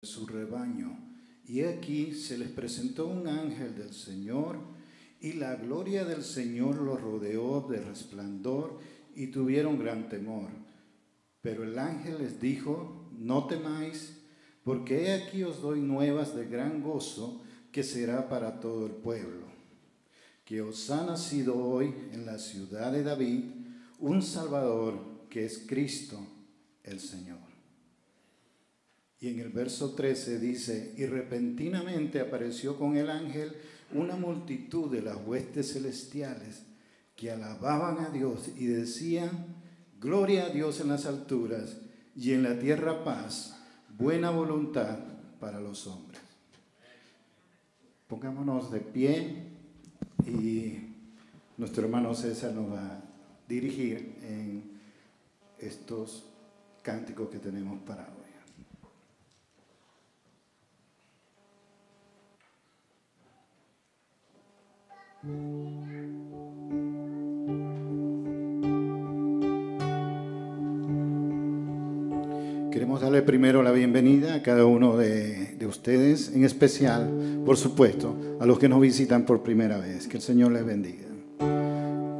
su rebaño. Y aquí se les presentó un ángel del Señor, y la gloria del Señor los rodeó de resplandor, y tuvieron gran temor. Pero el ángel les dijo: no temáis, porque he aquí os doy nuevas de gran gozo, que será para todo el pueblo, que os ha nacido hoy en la ciudad de David un Salvador, que es Cristo el Señor. Y en el verso 13 dice: y repentinamente apareció con el ángel una multitud de las huestes celestiales, que alababan a Dios y decían: gloria a Dios en las alturas, y en la tierra paz, buena voluntad para los hombres. Pongámonos de pie y nuestro hermano César nos va a dirigir en estos cánticos que tenemos para hoy. Queremos darle primero la bienvenida a cada uno de ustedes, en especial, por supuesto, a los que nos visitan por primera vez. Que el Señor les bendiga.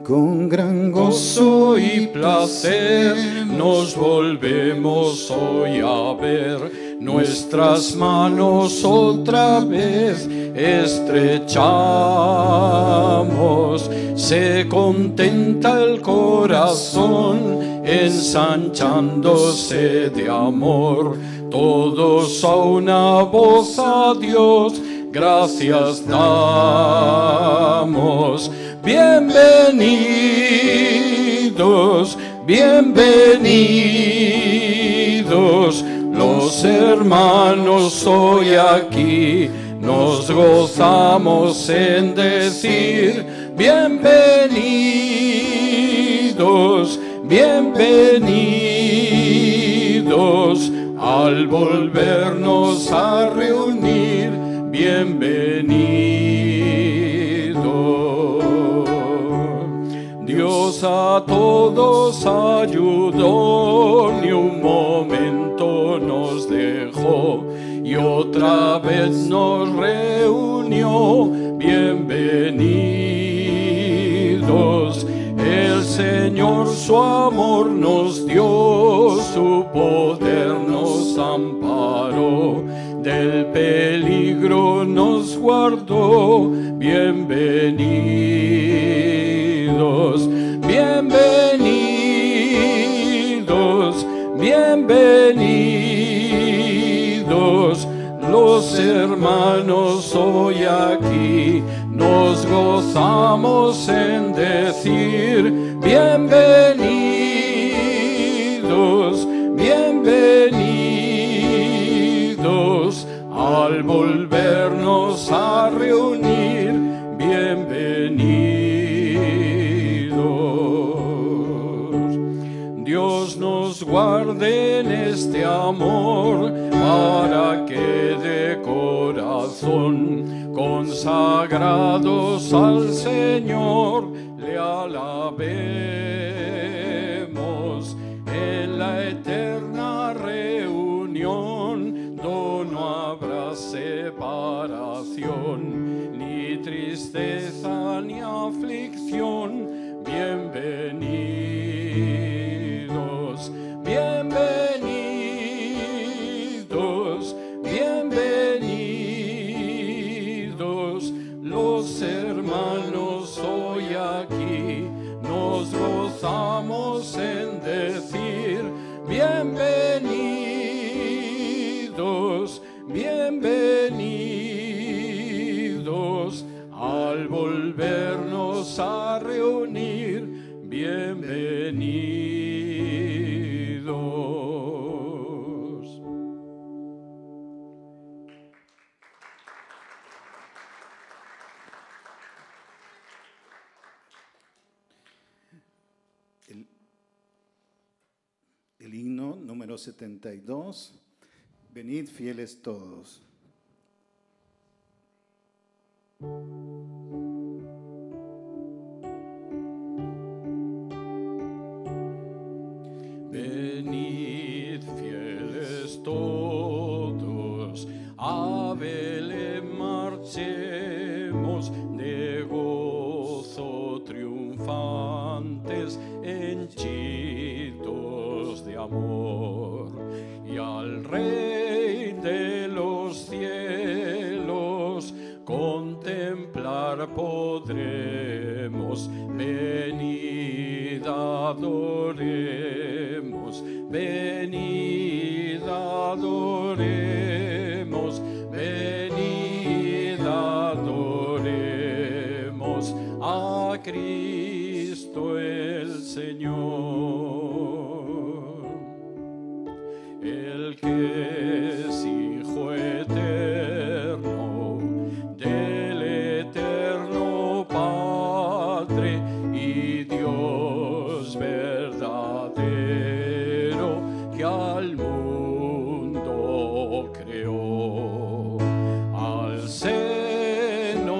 Con gran gozo y placer nos volvemos hoy a ver, nuestras manos otra vez estrechamos, se contenta el corazón ensanchándose de amor, todos a una voz a Dios gracias damos. Bienvenidos, bienvenidos, los hermanos hoy aquí, nos gozamos en decir: bienvenidos, bienvenidos, al volvernos a reunir, bienvenidos. Dios a todos ayudó, ni un momento nos dejó, y otra vez nos reunió, bienvenidos. El Señor su amor nos dio, su poder nos amparó, del peligro nos guardó, bienvenidos, bienvenidos, bienvenidos, los hermanos hoy aquí, nos gozamos en decir: bienvenidos, bienvenidos, al volvernos a reunir, bienvenidos. Dios nos guarde en este amor, para que de corazón consagrados al Señor le alabemos en la eterna reunión, donde no habrá separación, ni tristeza ni aflicción. Bienvenidos, bienvenidos, bienvenidos, los hermanos hoy aquí, nos gozamos en decir: bienvenidos, bienvenidos, al volvernos a reunir, bienvenidos. El himno número 72, venid fieles todos. Venid fieles todos, a Belén marchemos de gozo triunfantes, henchidos de amor, y al Rey de los cielos contemplar podremos. Venid, adoremos, venid, adoremos, venid, adoremos a Cristo el Señor, el que es Hijo eterno del eterno Padre y Dios verdadero que al mundo creó. Al seno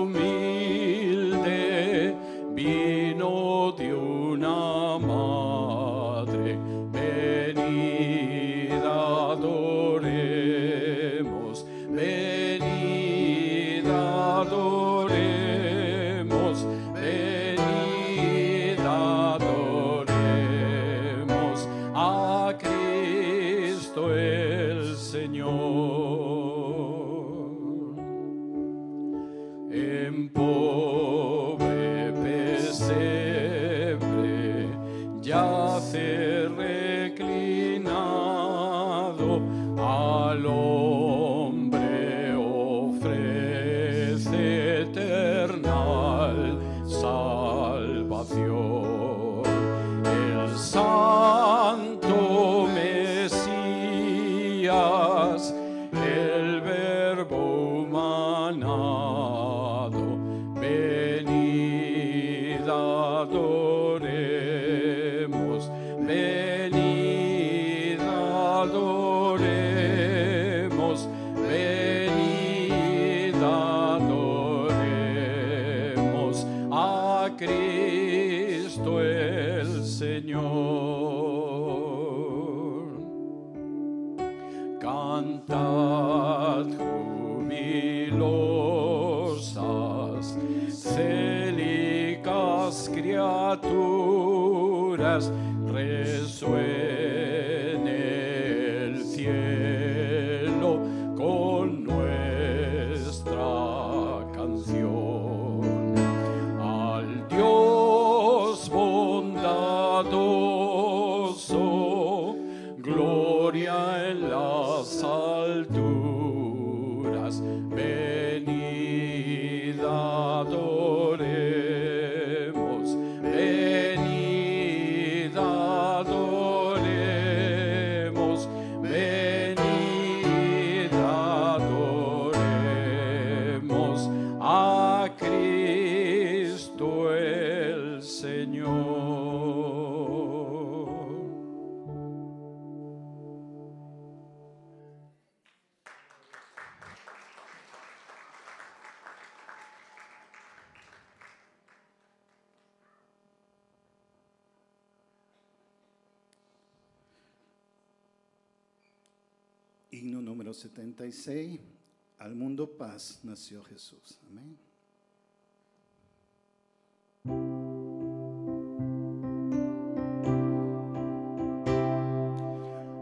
humilde vino de una madre. Venid, adoremos, venid, adoremos, venid, adoremos a Cristo el Señor. En pobre pesebre yace reclinado, al hombre ofrece eternal salvación. El Santo Mesías, el Verbo humanado, venid, adoremos, venid, adoremos, venid, adoremos a Cristo el Señor. Cantad jubilosas, célicas criaturas, resuene el cielo con nuestra canción. Al Dios bondadoso, gloria en las alturas, venid, adoremos, venid, adoremos, venid, adoremos a Cristo el Señor. Himno número 76. Al mundo paz nació Jesús. Amén.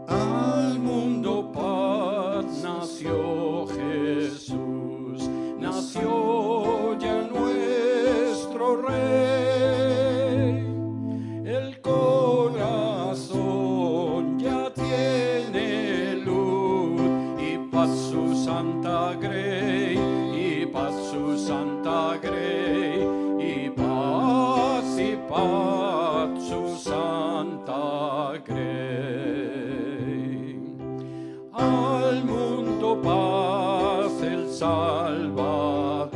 Al mundo paz nació Jesús, nació ya nuestro Rey. El corazón ya tiene luz y paz su santa grey, y paz su santa grey, y paz su santa grey. Al mundo paz el Salvador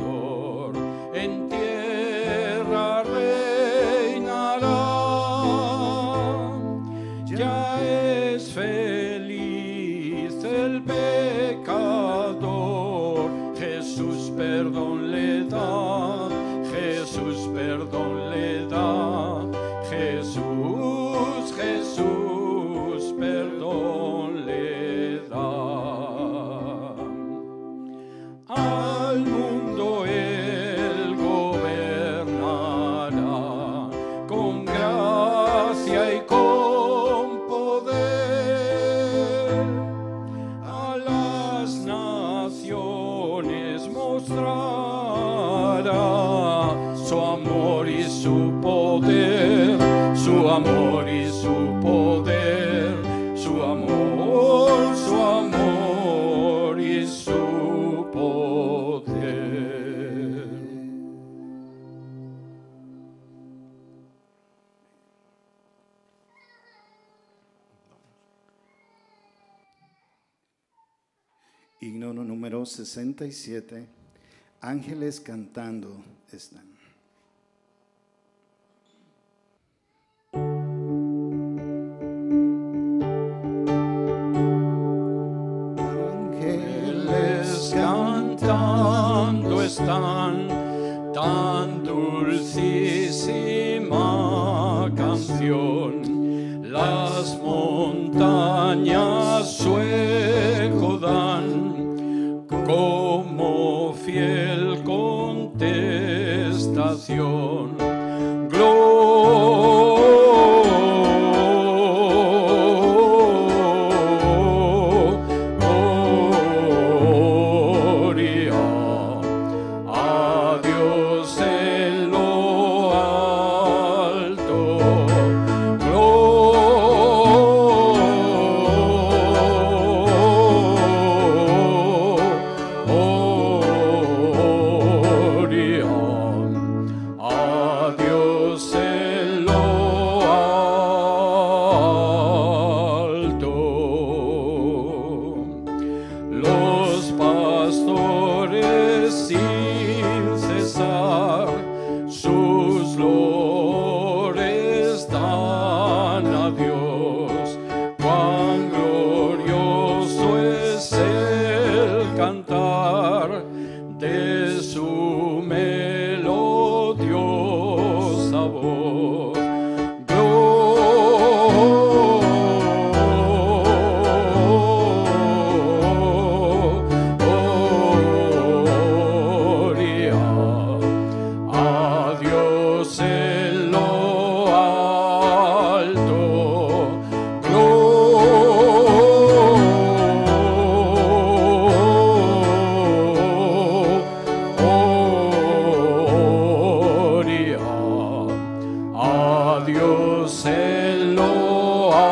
en tierra reinará. Ya es feliz el pecador, Jesús perdón le da, Jesús perdón le da, Jesús, Jesús perdón le da. Himno número 67. Ángeles cantando están. Ángeles cantando están, tan dulcísima canción. Las montañas su eco dan, como fiel contestación. Gloria a Dios en lo alto. Los pastores sin cesar sus lores dan a Dios. Cuán glorioso es el cantar de su melodiosa voz. Dios en lo alto.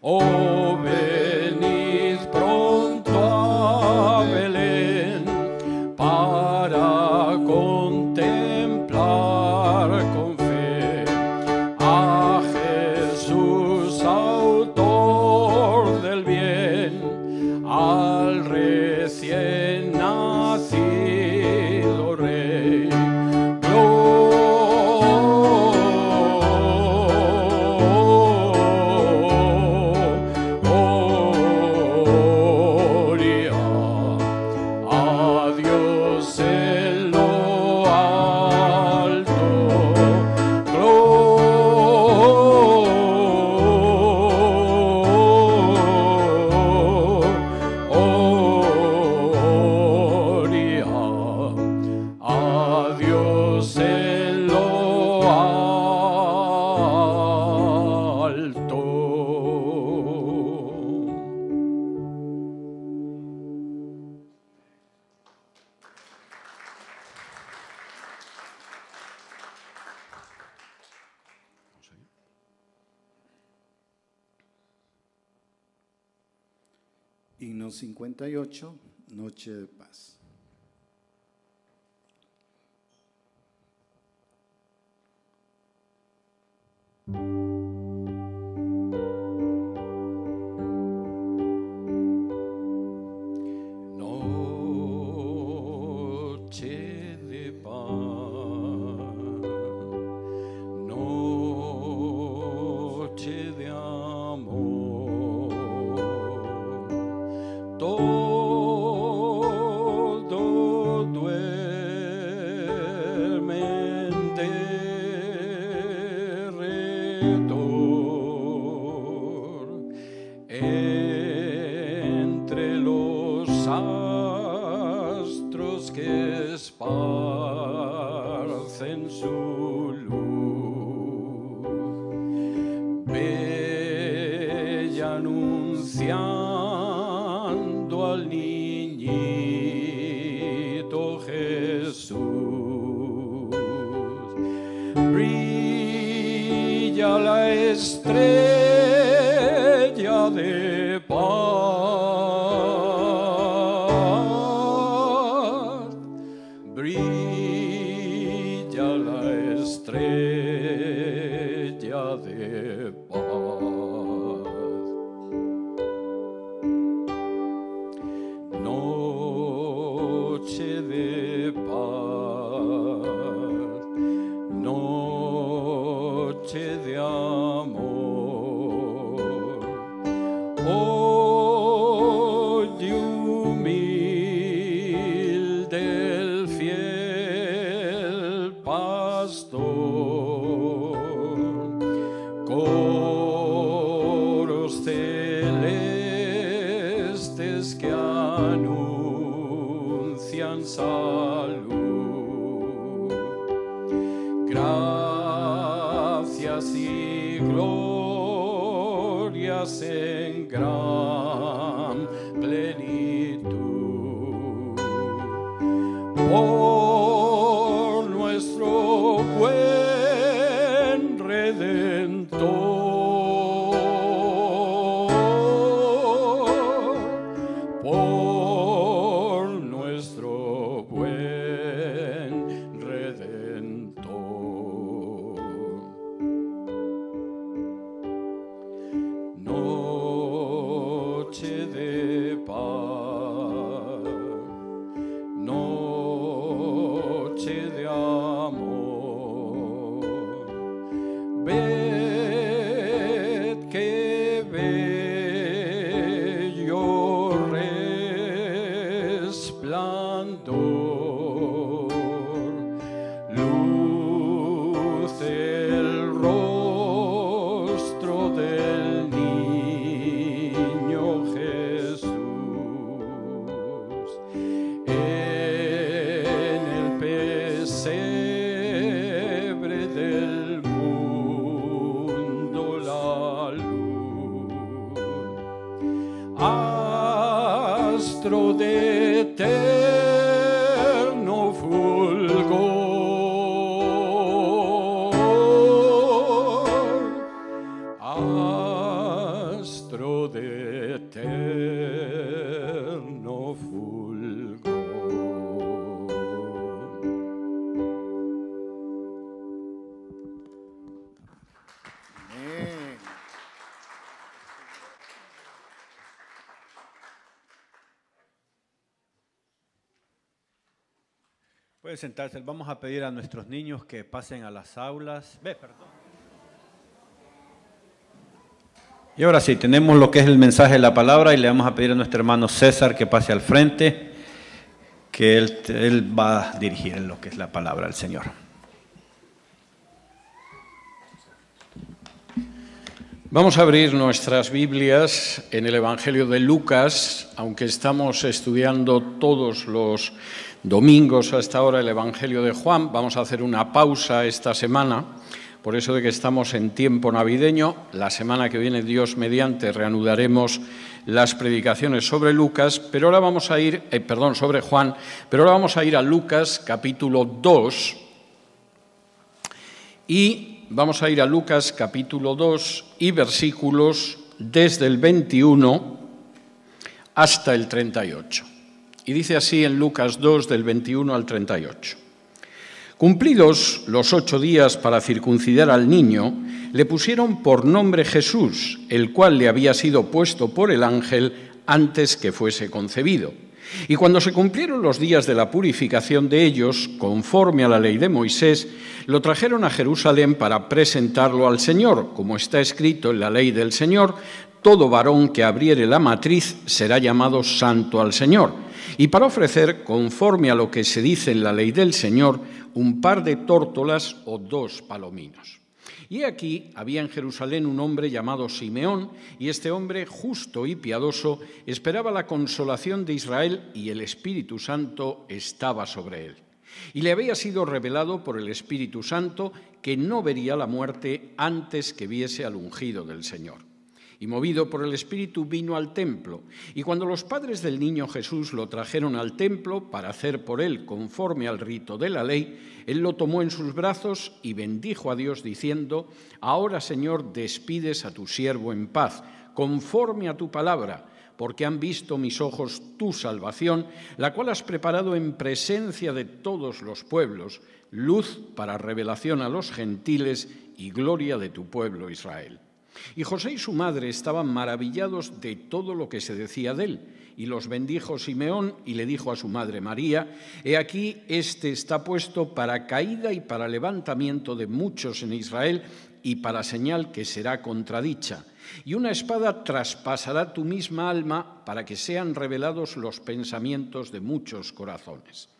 Oh, venid pronto a Belén para contemplar con fe a Jesús, autor del bien, al recién nacido Rey. Gloria a Dios en lo alto. Gloria a Dios en lo alto. Himno 58, Noche de Paz. Noche de paz, noche de amor, todo duerme en derredor, entre los astros que esparcen su luz, bella anunciando al niñito Jesús. Brilla la estrella de paz, brilla la estrella de paz. los celestes que anuncian salud. Gracias y glorias en gran plenitud por nuestro buen Redentor, por nuestro buen Redentor. Noche de paz, noche de amor, ved que bello resplandor, luce el rostro del niño Jesús. En el pesebre del mundo la luz, astro de eterno fulgor, astro de eterno fulgor. Amén. Pueden sentarse. Vamos a pedir a nuestros niños que pasen a las aulas. Y ahora sí, tenemos lo que es el mensaje de la palabra y le vamos a pedir a nuestro hermano César que pase al frente, que él va a dirigir en lo que es la palabra del Señor. Vamos a abrir nuestras Biblias en el Evangelio de Lucas, aunque estamos estudiando todos los domingos hasta ahora el Evangelio de Juan. Vamos a hacer una pausa esta semana, por eso de que estamos en tiempo navideño. La semana que viene, Dios mediante, reanudaremos las predicaciones sobre Lucas, pero ahora vamos a ir, sobre Juan, pero ahora vamos a ir a Lucas capítulo 2 y vamos a ir a Lucas capítulo 2 y versículos desde el 21 hasta el 38. Y dice así en Lucas 2 del 21 al 38. Cumplidos los 8 días para circuncidar al niño, le pusieron por nombre Jesús, el cual le había sido puesto por el ángel antes que fuese concebido. Y cuando se cumplieron los días de la purificación de ellos, conforme a la ley de Moisés, lo trajeron a Jerusalén para presentarlo al Señor, como está escrito en la ley del Señor: todo varón que abriere la matriz será llamado santo al Señor. Y para ofrecer, conforme a lo que se dice en la ley del Señor, un par de tórtolas o 2 palominos. Y aquí había en Jerusalén un hombre llamado Simeón, y este hombre, justo y piadoso, esperaba la consolación de Israel, y el Espíritu Santo estaba sobre él. Y le había sido revelado por el Espíritu Santo que no vería la muerte antes que viese al ungido del Señor. Y movido por el Espíritu vino al templo, y cuando los padres del niño Jesús lo trajeron al templo para hacer por él conforme al rito de la ley, él lo tomó en sus brazos y bendijo a Dios diciendo: ahora, Señor, despides a tu siervo en paz, conforme a tu palabra, porque han visto mis ojos tu salvación, la cual has preparado en presencia de todos los pueblos, luz para revelación a los gentiles y gloria de tu pueblo Israel. Y José y su madre estaban maravillados de todo lo que se decía de él. Y los bendijo Simeón y le dijo a su madre María: he aquí, este está puesto para caída y para levantamiento de muchos en Israel, y para señal que será contradicha. Y una espada traspasará tu misma alma, para que sean revelados los pensamientos de muchos corazones.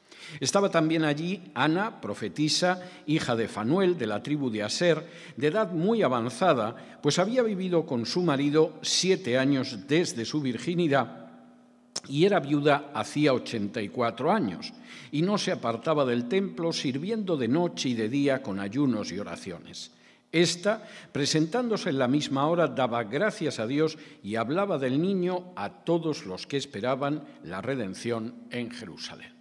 Estaba también allí Ana, profetisa, hija de Fanuel, de la tribu de Aser, de edad muy avanzada, pues había vivido con su marido 7 años desde su virginidad y era viuda hacía 84 años, y no se apartaba del templo, sirviendo de noche y de día con ayunos y oraciones. Esta, presentándose en la misma hora, daba gracias a Dios y hablaba del niño a todos los que esperaban la redención en Jerusalén.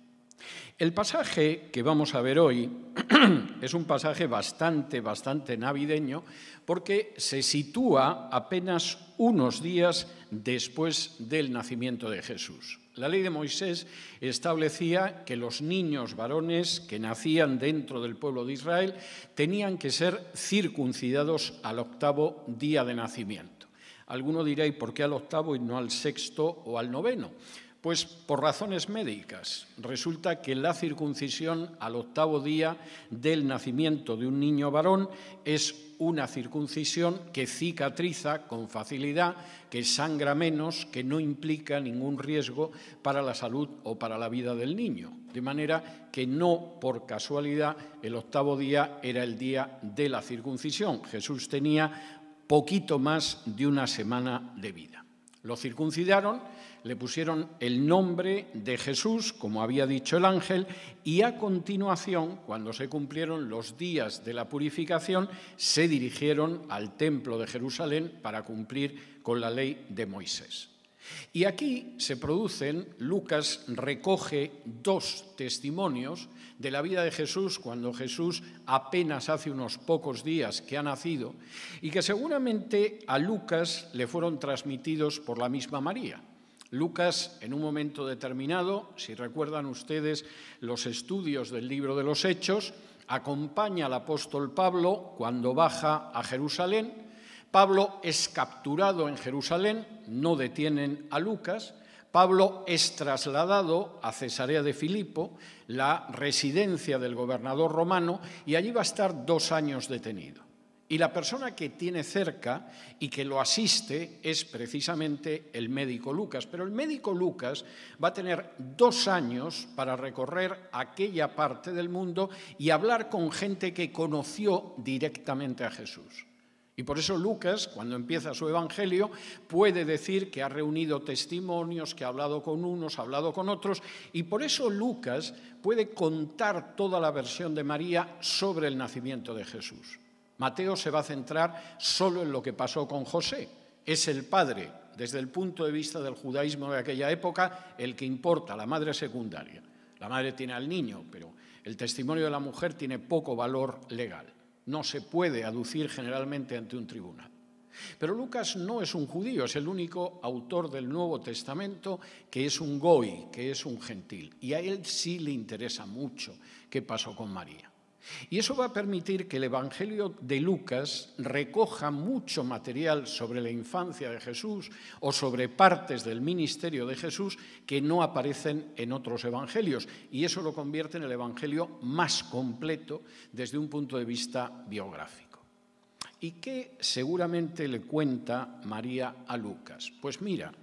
El pasaje que vamos a ver hoy es un pasaje bastante navideño porque se sitúa apenas unos días después del nacimiento de Jesús. La ley de Moisés establecía que los niños varones que nacían dentro del pueblo de Israel tenían que ser circuncidados al 8º día de nacimiento. Alguno dirá, ¿y por qué al 8º y no al 6º o al 9º? Pues por razones médicas. Resulta que la circuncisión al 8º día del nacimiento de un niño varón es una circuncisión que cicatriza con facilidad, que sangra menos, que no implica ningún riesgo para la salud o para la vida del niño. De manera que no por casualidad el 8º día era el día de la circuncisión. Jesús tenía poquito más de una semana de vida. Lo circuncidaron, le pusieron el nombre de Jesús, como había dicho el ángel, y a continuación, cuando se cumplieron los días de la purificación, se dirigieron al templo de Jerusalén para cumplir con la ley de Moisés. Y aquí se producen, Lucas recoge 2 testimonios de la vida de Jesús cuando Jesús apenas hace unos pocos días que ha nacido y que seguramente a Lucas le fueron transmitidos por la misma María. Lucas, en un momento determinado, si recuerdan ustedes los estudios del libro de los Hechos, acompaña al apóstol Pablo cuando baja a Jerusalén. Pablo es capturado en Jerusalén, no detienen a Lucas. Pablo es trasladado a Cesarea de Filipo, la residencia del gobernador romano, y allí va a estar 2 años detenido. Y la persona que tiene cerca y que lo asiste es precisamente el médico Lucas. Pero el médico Lucas va a tener 2 años para recorrer aquella parte del mundo y hablar con gente que conoció directamente a Jesús. Y por eso Lucas, cuando empieza su evangelio, puede decir que ha reunido testimonios, que ha hablado con unos, ha hablado con otros, y por eso Lucas puede contar toda la versión de María sobre el nacimiento de Jesús. Mateo se va a centrar solo en lo que pasó con José. Es el padre, desde el punto de vista del judaísmo de aquella época, el que importa, la madre secundaria. La madre tiene al niño, pero el testimonio de la mujer tiene poco valor legal. No se puede aducir generalmente ante un tribunal. Pero Lucas no es un judío, es el único autor del Nuevo Testamento que es un goy, que es un gentil. Y a él sí le interesa mucho qué pasó con María. Y eso va a permitir que el Evangelio de Lucas recoja mucho material sobre la infancia de Jesús o sobre partes del ministerio de Jesús que no aparecen en otros evangelios. Y eso lo convierte en el Evangelio más completo desde un punto de vista biográfico. ¿Y qué seguramente le cuenta María a Lucas? Pues mira,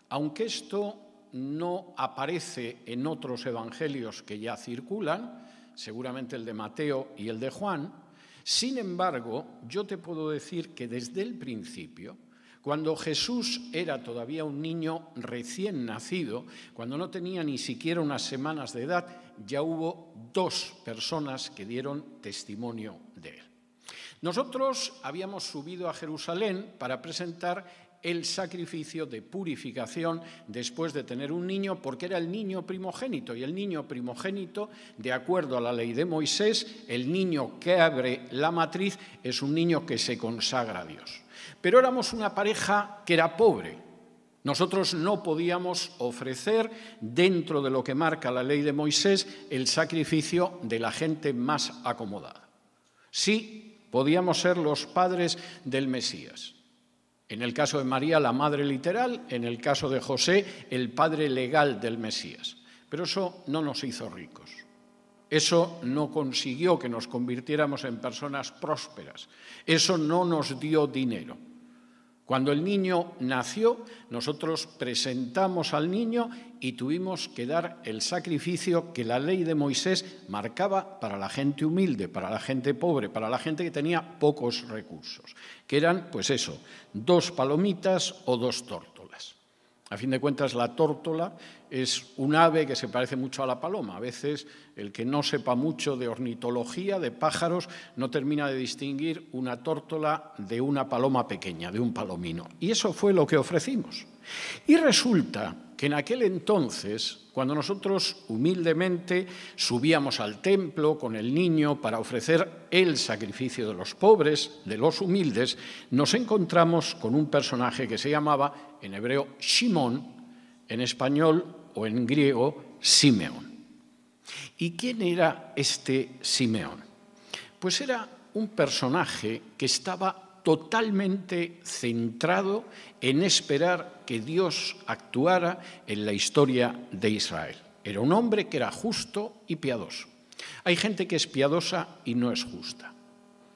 aunque esto no aparece en otros evangelios que ya circulan, seguramente el de Mateo y el de Juan, sin embargo, yo te puedo decir que desde el principio, cuando Jesús era todavía un niño recién nacido, cuando no tenía ni siquiera unas semanas de edad, ya hubo 2 personas que dieron testimonio de él. Nosotros habíamos subido a Jerusalén para presentar el sacrificio de purificación después de tener un niño, porque era el niño primogénito, y el niño primogénito, de acuerdo a la ley de Moisés, el niño que abre la matriz es un niño que se consagra a Dios. Pero éramos una pareja que era pobre. Nosotros no podíamos ofrecer, dentro de lo que marca la ley de Moisés, el sacrificio de la gente más acomodada. Sí, podíamos ser los padres del Mesías. En el caso de María, la madre literal, en el caso de José, el padre legal del Mesías. Pero eso no nos hizo ricos. Eso no consiguió que nos convirtiéramos en personas prósperas. Eso no nos dio dinero. Cuando el niño nació, nosotros presentamos al niño y tuvimos que dar el sacrificio que la ley de Moisés marcaba para la gente humilde, para la gente pobre, para la gente que tenía pocos recursos, que eran, pues eso, 2 palomitas o 2 tórtolas. A fin de cuentas, la tórtola es un ave que se parece mucho a la paloma. A veces el que no sepa mucho de ornitología, de pájaros, no termina de distinguir una tórtola de una paloma pequeña, de un palomino. Y eso fue lo que ofrecimos. Y resulta que en aquel entonces, cuando nosotros humildemente subíamos al templo con el niño para ofrecer el sacrificio de los pobres, de los humildes, nos encontramos con un personaje que se llamaba, en hebreo, Shimón, en español o en griego, Simeón. ¿Y quién era este Simeón? Pues era un personaje que estaba totalmente centrado en esperar que Dios actuara en la historia de Israel. Era un hombre que era justo y piadoso. Hay gente que es piadosa y no es justa.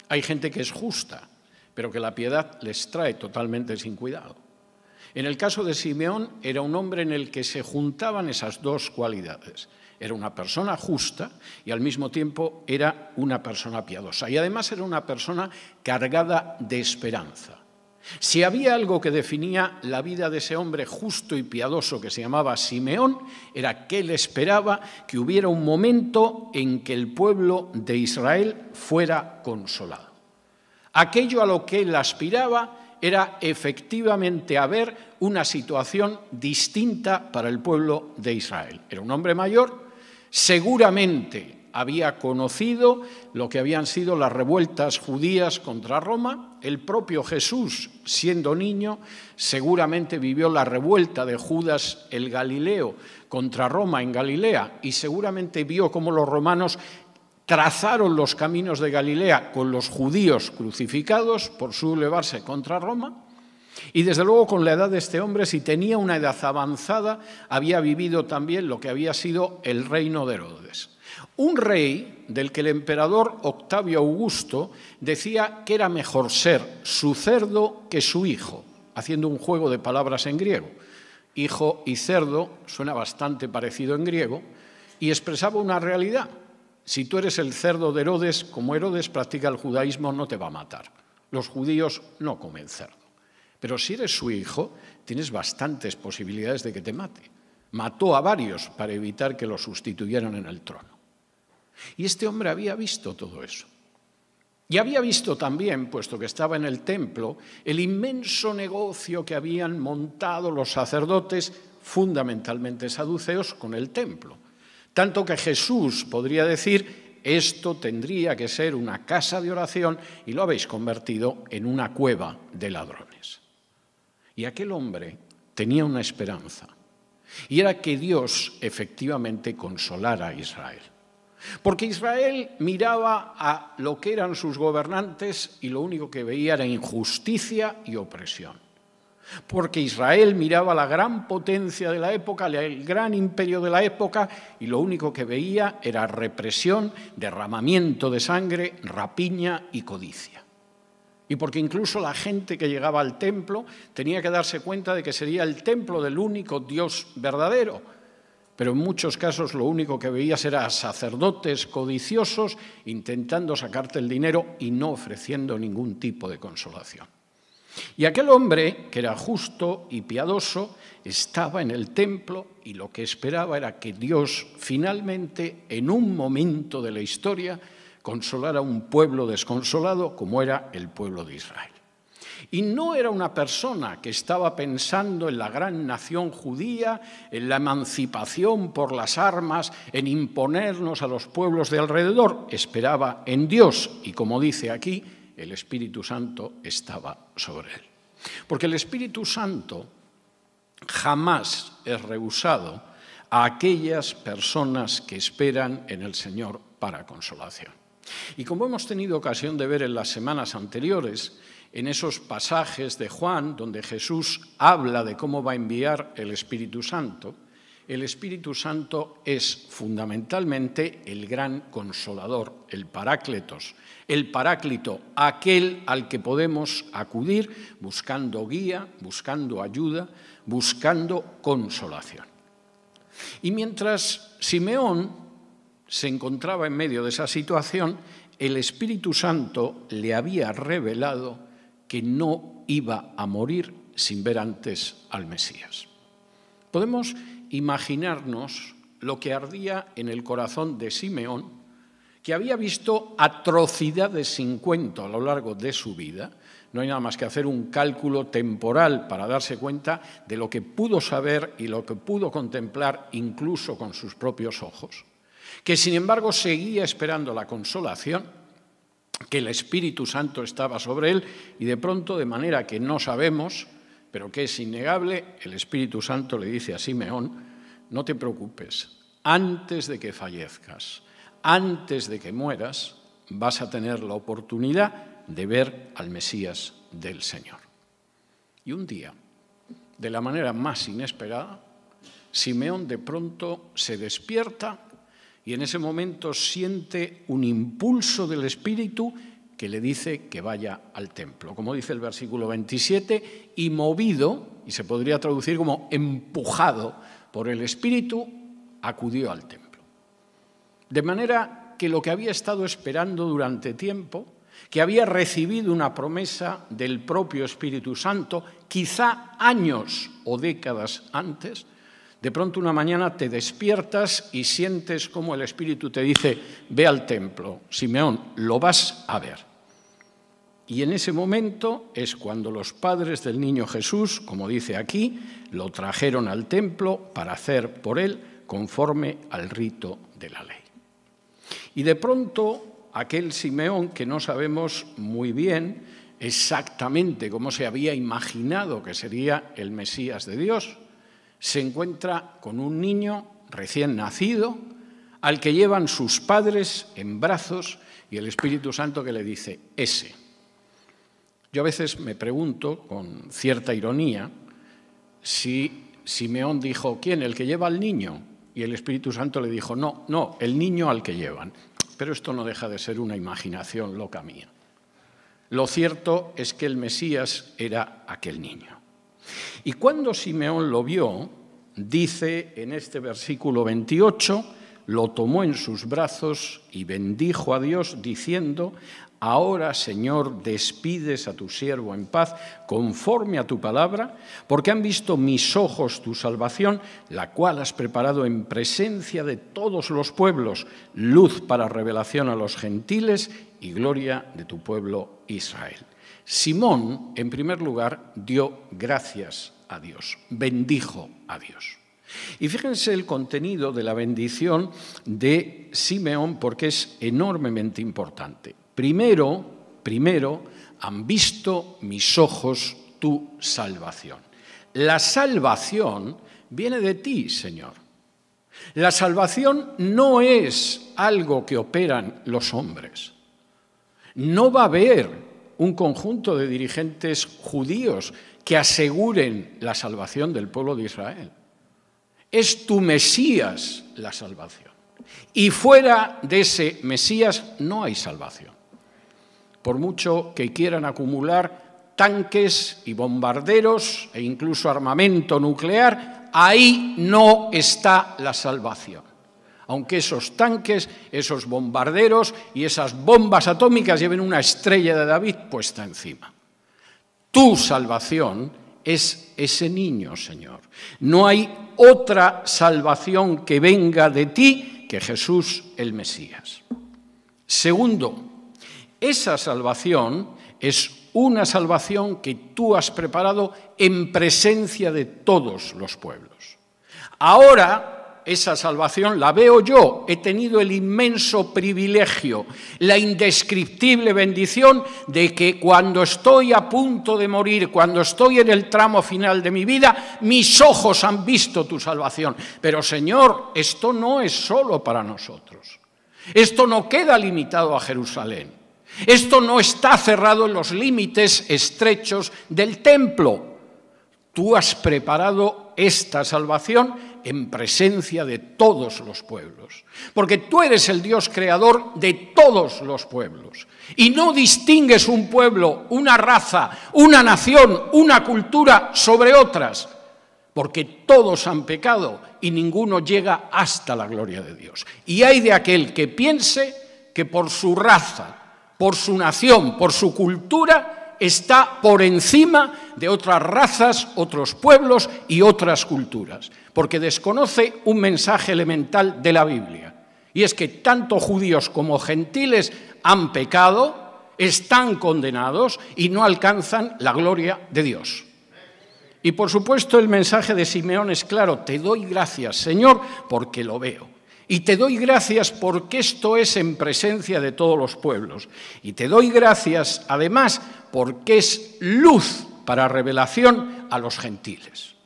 Hay gente que es justa, pero que la piedad les trae totalmente sin cuidado. En el caso de Simeón, era un hombre en el que se juntaban esas 2 cualidades. Era una persona justa y al mismo tiempo era una persona piadosa. Y además era una persona cargada de esperanza. Si había algo que definía la vida de ese hombre justo y piadoso que se llamaba Simeón, era que él esperaba que hubiera un momento en que el pueblo de Israel fuera consolado. Aquello a lo que él aspiraba era efectivamente haber una situación distinta para el pueblo de Israel. Era un hombre mayor, seguramente había conocido lo que habían sido las revueltas judías contra Roma. El propio Jesús, siendo niño, seguramente vivió la revuelta de Judas el Galileo contra Roma en Galilea y seguramente vio cómo los romanos trazaron los caminos de Galilea con los judíos crucificados por sublevarse contra Roma. Y desde luego con la edad de este hombre, si tenía una edad avanzada, había vivido también lo que había sido el reino de Herodes. Un rey del que el emperador Octavio Augusto decía que era mejor ser su cerdo que su hijo, haciendo un juego de palabras en griego. Hijo y cerdo suena bastante parecido en griego y expresaba una realidad. Si tú eres el cerdo de Herodes, como Herodes practica el judaísmo, no te va a matar. Los judíos no comen cerdo. Pero si eres su hijo, tienes bastantes posibilidades de que te mate. Mató a varios para evitar que lo sustituyeran en el trono. Y este hombre había visto todo eso. Y había visto también, puesto que estaba en el templo, el inmenso negocio que habían montado los sacerdotes, fundamentalmente saduceos, con el templo. Tanto que Jesús podría decir: esto tendría que ser una casa de oración y lo habéis convertido en una cueva de ladrones. Y aquel hombre tenía una esperanza, y era que Dios efectivamente consolara a Israel. Porque Israel miraba a lo que eran sus gobernantes y lo único que veía era injusticia y opresión. Porque Israel miraba la gran potencia de la época, el gran imperio de la época, y lo único que veía era represión, derramamiento de sangre, rapiña y codicia. Y porque incluso la gente que llegaba al templo tenía que darse cuenta de que sería el templo del único Dios verdadero. Pero en muchos casos lo único que veías era sacerdotes codiciosos intentando sacarte el dinero y no ofreciendo ningún tipo de consolación. Y aquel hombre, que era justo y piadoso, estaba en el templo y lo que esperaba era que Dios finalmente, en un momento de la historia, consolara a un pueblo desconsolado como era el pueblo de Israel. Y no era una persona que estaba pensando en la gran nación judía, en la emancipación por las armas, en imponernos a los pueblos de alrededor. Esperaba en Dios y, como dice aquí, el Espíritu Santo estaba sobre él. Porque el Espíritu Santo jamás es rehusado a aquellas personas que esperan en el Señor para consolación. Y como hemos tenido ocasión de ver en las semanas anteriores, en esos pasajes de Juan donde Jesús habla de cómo va a enviar el Espíritu Santo, el Espíritu Santo es fundamentalmente el gran consolador, el Parácletos, el Paráclito, aquel al que podemos acudir buscando guía, buscando ayuda, buscando consolación. Y mientras Simeón se encontraba en medio de esa situación, el Espíritu Santo le había revelado que no iba a morir sin ver antes al Mesías. Podemos imaginarnos lo que ardía en el corazón de Simeón, que había visto atrocidades sin cuento a lo largo de su vida. No hay nada más que hacer un cálculo temporal para darse cuenta de lo que pudo saber y lo que pudo contemplar incluso con sus propios ojos, que sin embargo seguía esperando la consolación, que el Espíritu Santo estaba sobre él y de pronto, de manera que no sabemos, pero que es innegable, el Espíritu Santo le dice a Simeón: no te preocupes, antes de que fallezcas, antes de que mueras, vas a tener la oportunidad de ver al Mesías del Señor. Y un día, de la manera más inesperada, Simeón de pronto se despierta y en ese momento siente un impulso del Espíritu que le dice que vaya al templo. Como dice el versículo 27, y movido, y se podría traducir como empujado por el Espíritu, acudió al templo. De manera que lo que había estado esperando durante tiempo, que había recibido una promesa del propio Espíritu Santo, quizá años o décadas antes, de pronto una mañana te despiertas y sientes como el Espíritu te dice: ve al templo, Simeón, lo vas a ver. Y en ese momento es cuando los padres del niño Jesús, como dice aquí, lo trajeron al templo para hacer por él conforme al rito de la ley. Y de pronto aquel Simeón, que no sabemos muy bien exactamente cómo se había imaginado que sería el Mesías de Dios, se encuentra con un niño recién nacido al que llevan sus padres en brazos y el Espíritu Santo que le dice: ese. Yo a veces me pregunto, con cierta ironía, si Simeón dijo: ¿quién? ¿El que lleva al niño? Y el Espíritu Santo le dijo: no, el niño al que llevan. Pero esto no deja de ser una imaginación loca mía. Lo cierto es que el Mesías era aquel niño. Y cuando Simeón lo vio, dice en este versículo 28, lo tomó en sus brazos y bendijo a Dios diciendo: ahora, Señor, despides a tu siervo en paz conforme a tu palabra, porque han visto mis ojos tu salvación, la cual has preparado en presencia de todos los pueblos, luz para revelación a los gentiles y gloria de tu pueblo Israel. Simón, en primer lugar, dio gracias a Dios, bendijo a Dios. Y fíjense el contenido de la bendición de Simeón, porque es enormemente importante. Primero, han visto mis ojos tu salvación. La salvación viene de ti, Señor. La salvación no es algo que operan los hombres. No va a haber un conjunto de dirigentes judíos que aseguren la salvación del pueblo de Israel. Es tu Mesías la salvación. Y fuera de ese Mesías no hay salvación. Por mucho que quieran acumular tanques y bombarderos e incluso armamento nuclear, ahí no está la salvación. Aunque esos tanques, esos bombarderos y esas bombas atómicas lleven una estrella de David puesta encima. Tu salvación es ese niño, Señor. No hay otra salvación que venga de ti que Jesús el Mesías. Segundo, esa salvación es una salvación que tú has preparado en presencia de todos los pueblos. Ahora, esa salvación la veo yo. He tenido el inmenso privilegio, la indescriptible bendición de que cuando estoy a punto de morir, cuando estoy en el tramo final de mi vida, mis ojos han visto tu salvación. Pero, Señor, esto no es solo para nosotros. Esto no queda limitado a Jerusalén. Esto no está cerrado en los límites estrechos del templo. Tú has preparado esta salvación en presencia de todos los pueblos. Porque tú eres el Dios creador de todos los pueblos. Y no distingues un pueblo, una raza, una nación, una cultura sobre otras. Porque todos han pecado y ninguno llega hasta la gloria de Dios. Y hay de aquel que piense que por su raza, por su nación, por su cultura, está por encima de otras razas, otros pueblos y otras culturas, porque desconoce un mensaje elemental de la Biblia, y es que tanto judíos como gentiles han pecado, están condenados y no alcanzan la gloria de Dios. Y por supuesto el mensaje de Simeón es claro: te doy gracias, Señor, porque lo veo. Y te doy gracias porque esto es en presencia de todos los pueblos. Y te doy gracias, además, porque es luz para revelación a los gentiles.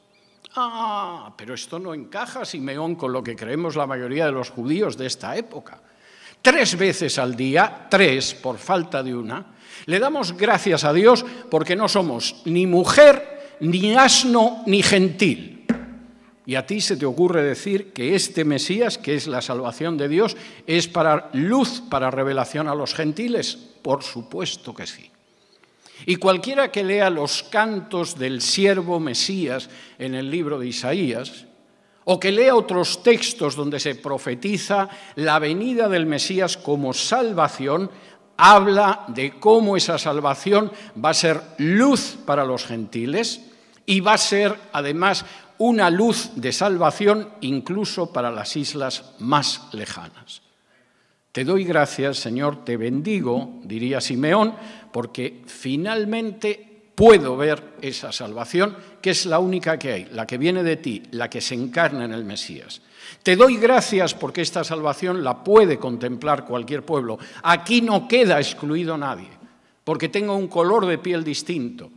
Ah, pero esto no encaja, Simeón, con lo que creemos la mayoría de los judíos de esta época. 3 veces al día, 3 por falta de una, le damos gracias a Dios porque no somos ni mujer, ni asno, ni gentil. Y a ti se te ocurre decir que este Mesías, que es la salvación de Dios, es para luz, para revelación a los gentiles. Por supuesto que sí. Y cualquiera que lea los cantos del siervo Mesías en el libro de Isaías, o que lea otros textos donde se profetiza la venida del Mesías como salvación, habla de cómo esa salvación va a ser luz para los gentiles y va a ser, además, una luz de salvación incluso para las islas más lejanas. Te doy gracias, Señor, te bendigo, diría Simeón, porque finalmente puedo ver esa salvación, que es la única que hay, la que viene de ti, la que se encarna en el Mesías. Te doy gracias porque esta salvación la puede contemplar cualquier pueblo. Aquí no queda excluido nadie, porque tenga un color de piel distinto,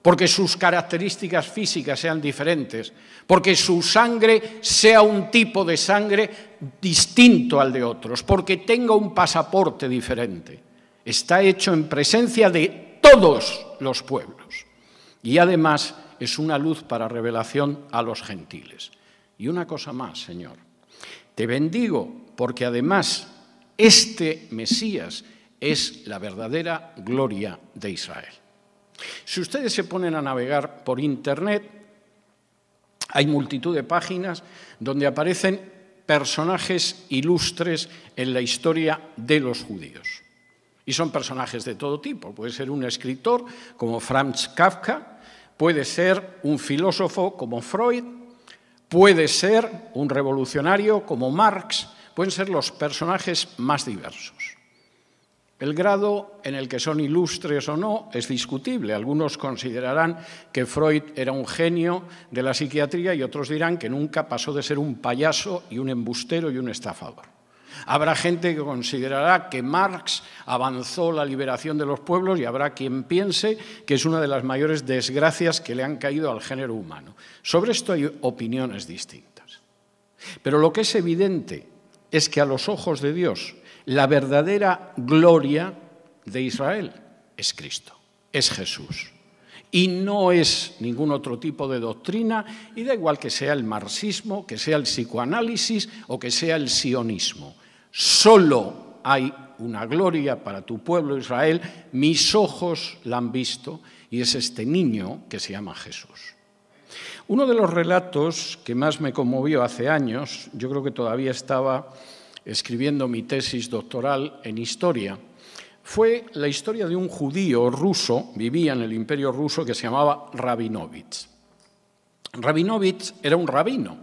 porque sus características físicas sean diferentes, porque su sangre sea un tipo de sangre distinto al de otros, porque tenga un pasaporte diferente. Está hecho en presencia de todos los pueblos y además es una luz para revelación a los gentiles. Y una cosa más, Señor, te bendigo porque además este Mesías es la verdadera gloria de Israel. Si ustedes se ponen a navegar por Internet, hay multitud de páginas donde aparecen personajes ilustres en la historia de los judíos. Y son personajes de todo tipo. Puede ser un escritor como Franz Kafka, puede ser un filósofo como Freud, puede ser un revolucionario como Marx, pueden ser los personajes más diversos. El grado en el que son ilustres o no es discutible. Algunos considerarán que Freud era un genio de la psiquiatría y otros dirán que nunca pasó de ser un payaso y un embustero y un estafador. Habrá gente que considerará que Marx avanzó la liberación de los pueblos y habrá quien piense que es una de las mayores desgracias que le han caído al género humano. Sobre esto hay opiniones distintas. Pero lo que es evidente es que a los ojos de Dios la verdadera gloria de Israel es Cristo, es Jesús. Y no es ningún otro tipo de doctrina, y da igual que sea el marxismo, que sea el psicoanálisis o que sea el sionismo. Solo hay una gloria para tu pueblo Israel, mis ojos la han visto, y es este niño que se llama Jesús. Uno de los relatos que más me conmovió hace años, yo creo que todavía estaba escribiendo mi tesis doctoral en historia, fue la historia de un judío ruso, vivía en el Imperio Ruso, que se llamaba Rabinovich. Rabinovich era un rabino,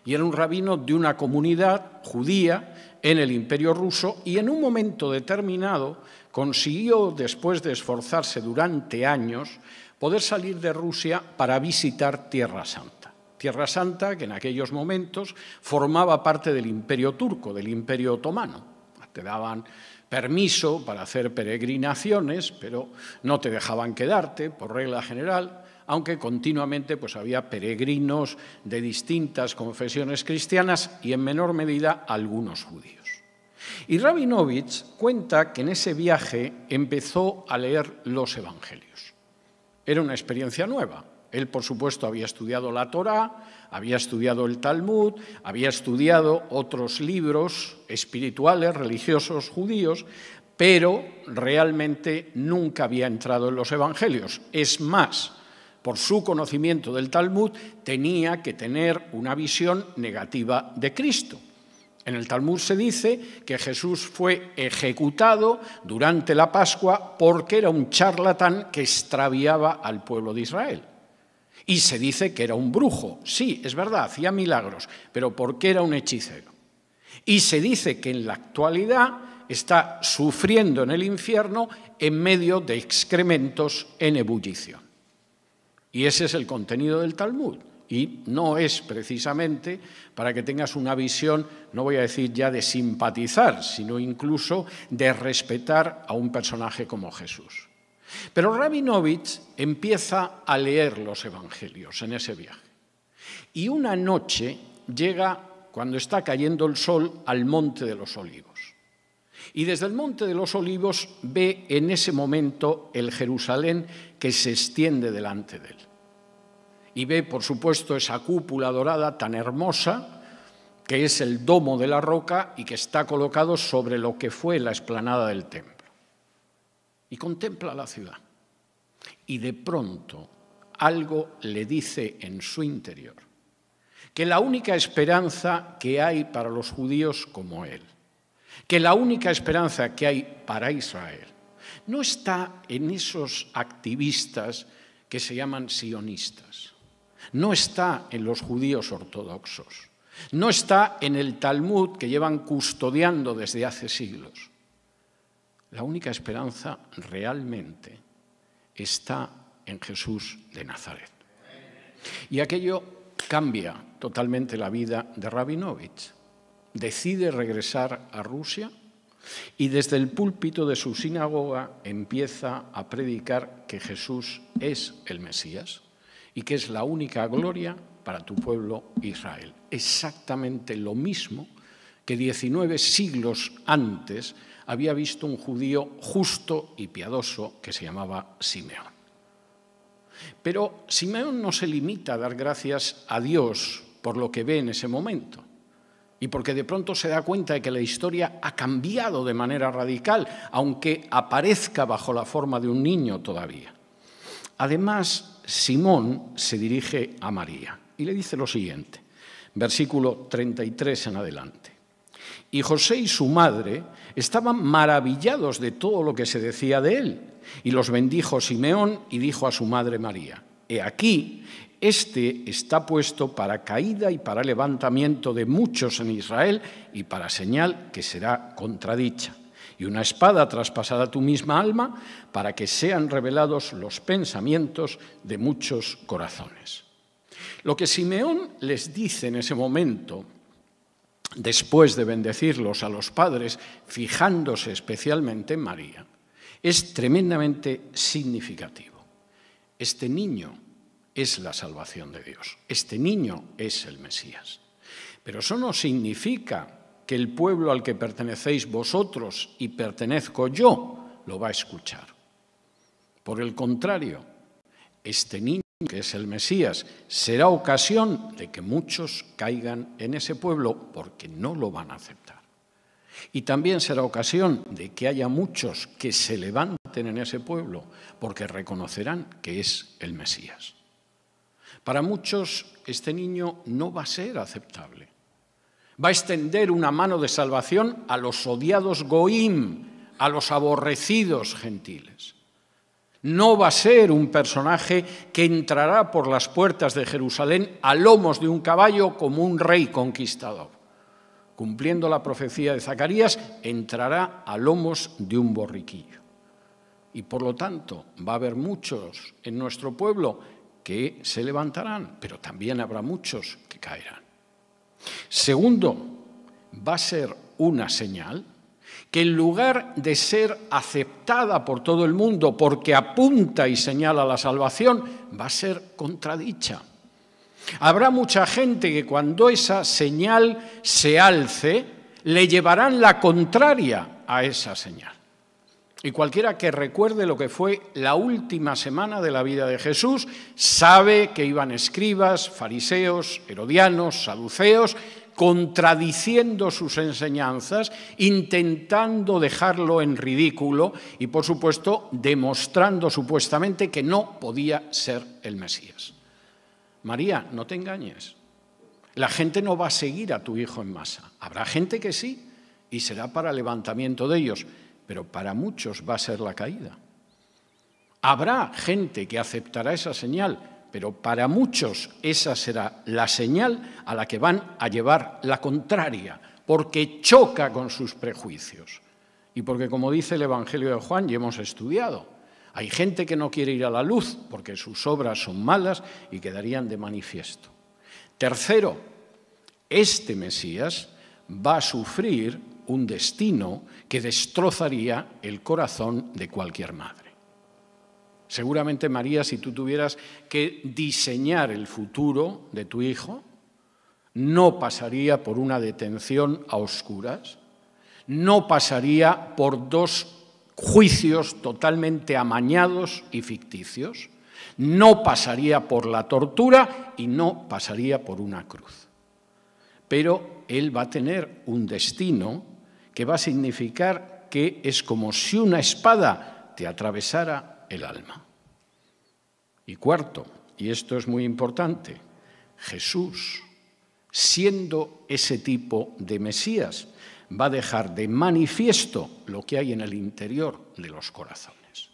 y era un rabino de una comunidad judía en el Imperio Ruso, y en un momento determinado consiguió, después de esforzarse durante años, poder salir de Rusia para visitar Tierra Santa. Tierra Santa, que en aquellos momentos formaba parte del Imperio Turco, del Imperio Otomano. Te daban permiso para hacer peregrinaciones, pero no te dejaban quedarte, por regla general, aunque continuamente pues, había peregrinos de distintas confesiones cristianas y en menor medida algunos judíos. Y Rabinovich cuenta que en ese viaje empezó a leer los evangelios. Era una experiencia nueva. Él, por supuesto, había estudiado la Torá, había estudiado el Talmud, había estudiado otros libros espirituales, religiosos, judíos, pero realmente nunca había entrado en los evangelios. Es más, por su conocimiento del Talmud, tenía que tener una visión negativa de Cristo. En el Talmud se dice que Jesús fue ejecutado durante la Pascua porque era un charlatán que extraviaba al pueblo de Israel. Y se dice que era un brujo. Sí, es verdad, hacía milagros, pero porque era un hechicero. Y se dice que en la actualidad está sufriendo en el infierno en medio de excrementos en ebullición. Y ese es el contenido del Talmud. Y no es precisamente para que tengas una visión, no voy a decir ya de simpatizar, sino incluso de respetar a un personaje como Jesús. Pero Rabinovich empieza a leer los evangelios en ese viaje. Y una noche llega, cuando está cayendo el sol, al Monte de los Olivos. Y desde el Monte de los Olivos ve en ese momento el Jerusalén que se extiende delante de él. Y ve, por supuesto, esa cúpula dorada tan hermosa, que es el domo de la roca y que está colocado sobre lo que fue la explanada del templo. Y contempla la ciudad. Y de pronto algo le dice en su interior que la única esperanza que hay para los judíos como él, que la única esperanza que hay para Israel, no está en esos activistas que se llaman sionistas, no está en los judíos ortodoxos, no está en el Talmud que llevan custodiando desde hace siglos. La única esperanza realmente está en Jesús de Nazaret. Y aquello cambia totalmente la vida de Rabinovich. Decide regresar a Rusia y desde el púlpito de su sinagoga empieza a predicar que Jesús es el Mesías y que es la única gloria para tu pueblo Israel. Exactamente lo mismo que 19 siglos antes había visto un judío justo y piadoso que se llamaba Simeón. Pero Simeón no se limita a dar gracias a Dios por lo que ve en ese momento y porque de pronto se da cuenta de que la historia ha cambiado de manera radical, aunque aparezca bajo la forma de un niño todavía. Además, Simón se dirige a María y le dice lo siguiente, versículo 33 en adelante. Y José y su madre estaban maravillados de todo lo que se decía de él. Y los bendijo Simeón y dijo a su madre María, he aquí, este está puesto para caída y para levantamiento de muchos en Israel y para señal que será contradicha. Y una espada traspasará tu misma alma para que sean revelados los pensamientos de muchos corazones. Lo que Simeón les dice en ese momento, después de bendecirlos a los padres, fijándose especialmente en María, es tremendamente significativo. Este niño es la salvación de Dios. Este niño es el Mesías. Pero eso no significa que el pueblo al que pertenecéis vosotros y pertenezco yo lo va a escuchar. Por el contrario, este niño, que es el Mesías, será ocasión de que muchos caigan en ese pueblo porque no lo van a aceptar. Y también será ocasión de que haya muchos que se levanten en ese pueblo porque reconocerán que es el Mesías. Para muchos este niño no va a ser aceptable. Va a extender una mano de salvación a los odiados goim, a los aborrecidos gentiles. No va a ser un personaje que entrará por las puertas de Jerusalén a lomos de un caballo como un rey conquistador. Cumpliendo la profecía de Zacarías, entrará a lomos de un borriquillo. Y por lo tanto va a haber muchos en nuestro pueblo que se levantarán, pero también habrá muchos que caerán. Segundo, va a ser una señal que en lugar de ser aceptada por todo el mundo porque apunta y señala la salvación, va a ser contradicha. Habrá mucha gente que cuando esa señal se alce, le llevarán la contraria a esa señal. Y cualquiera que recuerde lo que fue la última semana de la vida de Jesús sabe que iban escribas, fariseos, herodianos, saduceos, contradiciendo sus enseñanzas, intentando dejarlo en ridículo y, por supuesto, demostrando supuestamente que no podía ser el Mesías. María, no te engañes. La gente no va a seguir a tu hijo en masa. Habrá gente que sí, y será para levantamiento de ellos, pero para muchos va a ser la caída. Habrá gente que aceptará esa señal, pero para muchos esa será la señal a la que van a llevar la contraria, porque choca con sus prejuicios. Y porque, como dice el Evangelio de Juan, y hemos estudiado, hay gente que no quiere ir a la luz porque sus obras son malas y quedarían de manifiesto. Tercero, este Mesías va a sufrir un destino que destrozaría el corazón de cualquier madre. Seguramente, María, si tú tuvieras que diseñar el futuro de tu hijo, no pasaría por una detención a oscuras, no pasaría por 2 juicios totalmente amañados y ficticios, no pasaría por la tortura y no pasaría por una cruz. Pero él va a tener un destino que va a significar que es como si una espada te atravesara el alma. Y cuarto, y esto es muy importante, Jesús, siendo ese tipo de Mesías, va a dejar de manifiesto lo que hay en el interior de los corazones.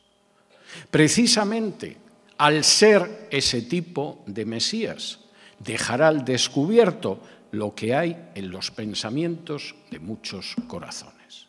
Precisamente al ser ese tipo de Mesías, dejará al descubierto lo que hay en los pensamientos de muchos corazones.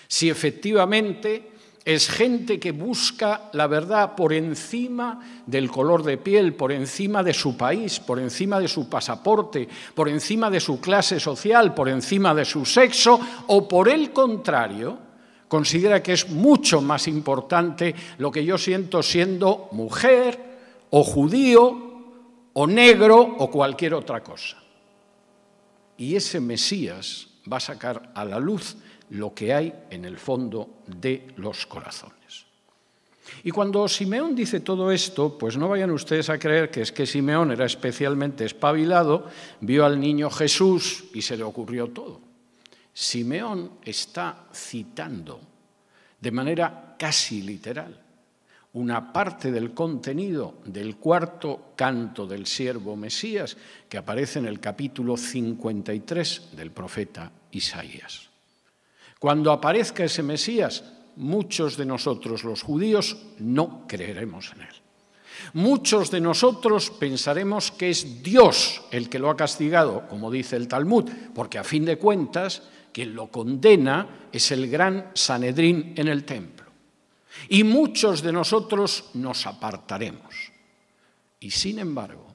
Si efectivamente es gente que busca la verdad por encima del color de piel, por encima de su país, por encima de su pasaporte, por encima de su clase social, por encima de su sexo, o por el contrario, considera que es mucho más importante lo que yo siento siendo mujer, o judío, o negro, o cualquier otra cosa. Y ese Mesías va a sacar a la luz lo que hay en el fondo de los corazones. Y cuando Simeón dice todo esto, pues no vayan ustedes a creer que es que Simeón era especialmente espabilado, vio al niño Jesús y se le ocurrió todo. Simeón está citando de manera casi literal una parte del contenido del 4º canto del siervo Mesías que aparece en el capítulo 53 del profeta Isaías. Cuando aparezca ese Mesías, muchos de nosotros los judíos no creeremos en él. Muchos de nosotros pensaremos que es Dios el que lo ha castigado, como dice el Talmud, porque a fin de cuentas quien lo condena es el gran Sanedrín en el templo. Y muchos de nosotros nos apartaremos. Y sin embargo,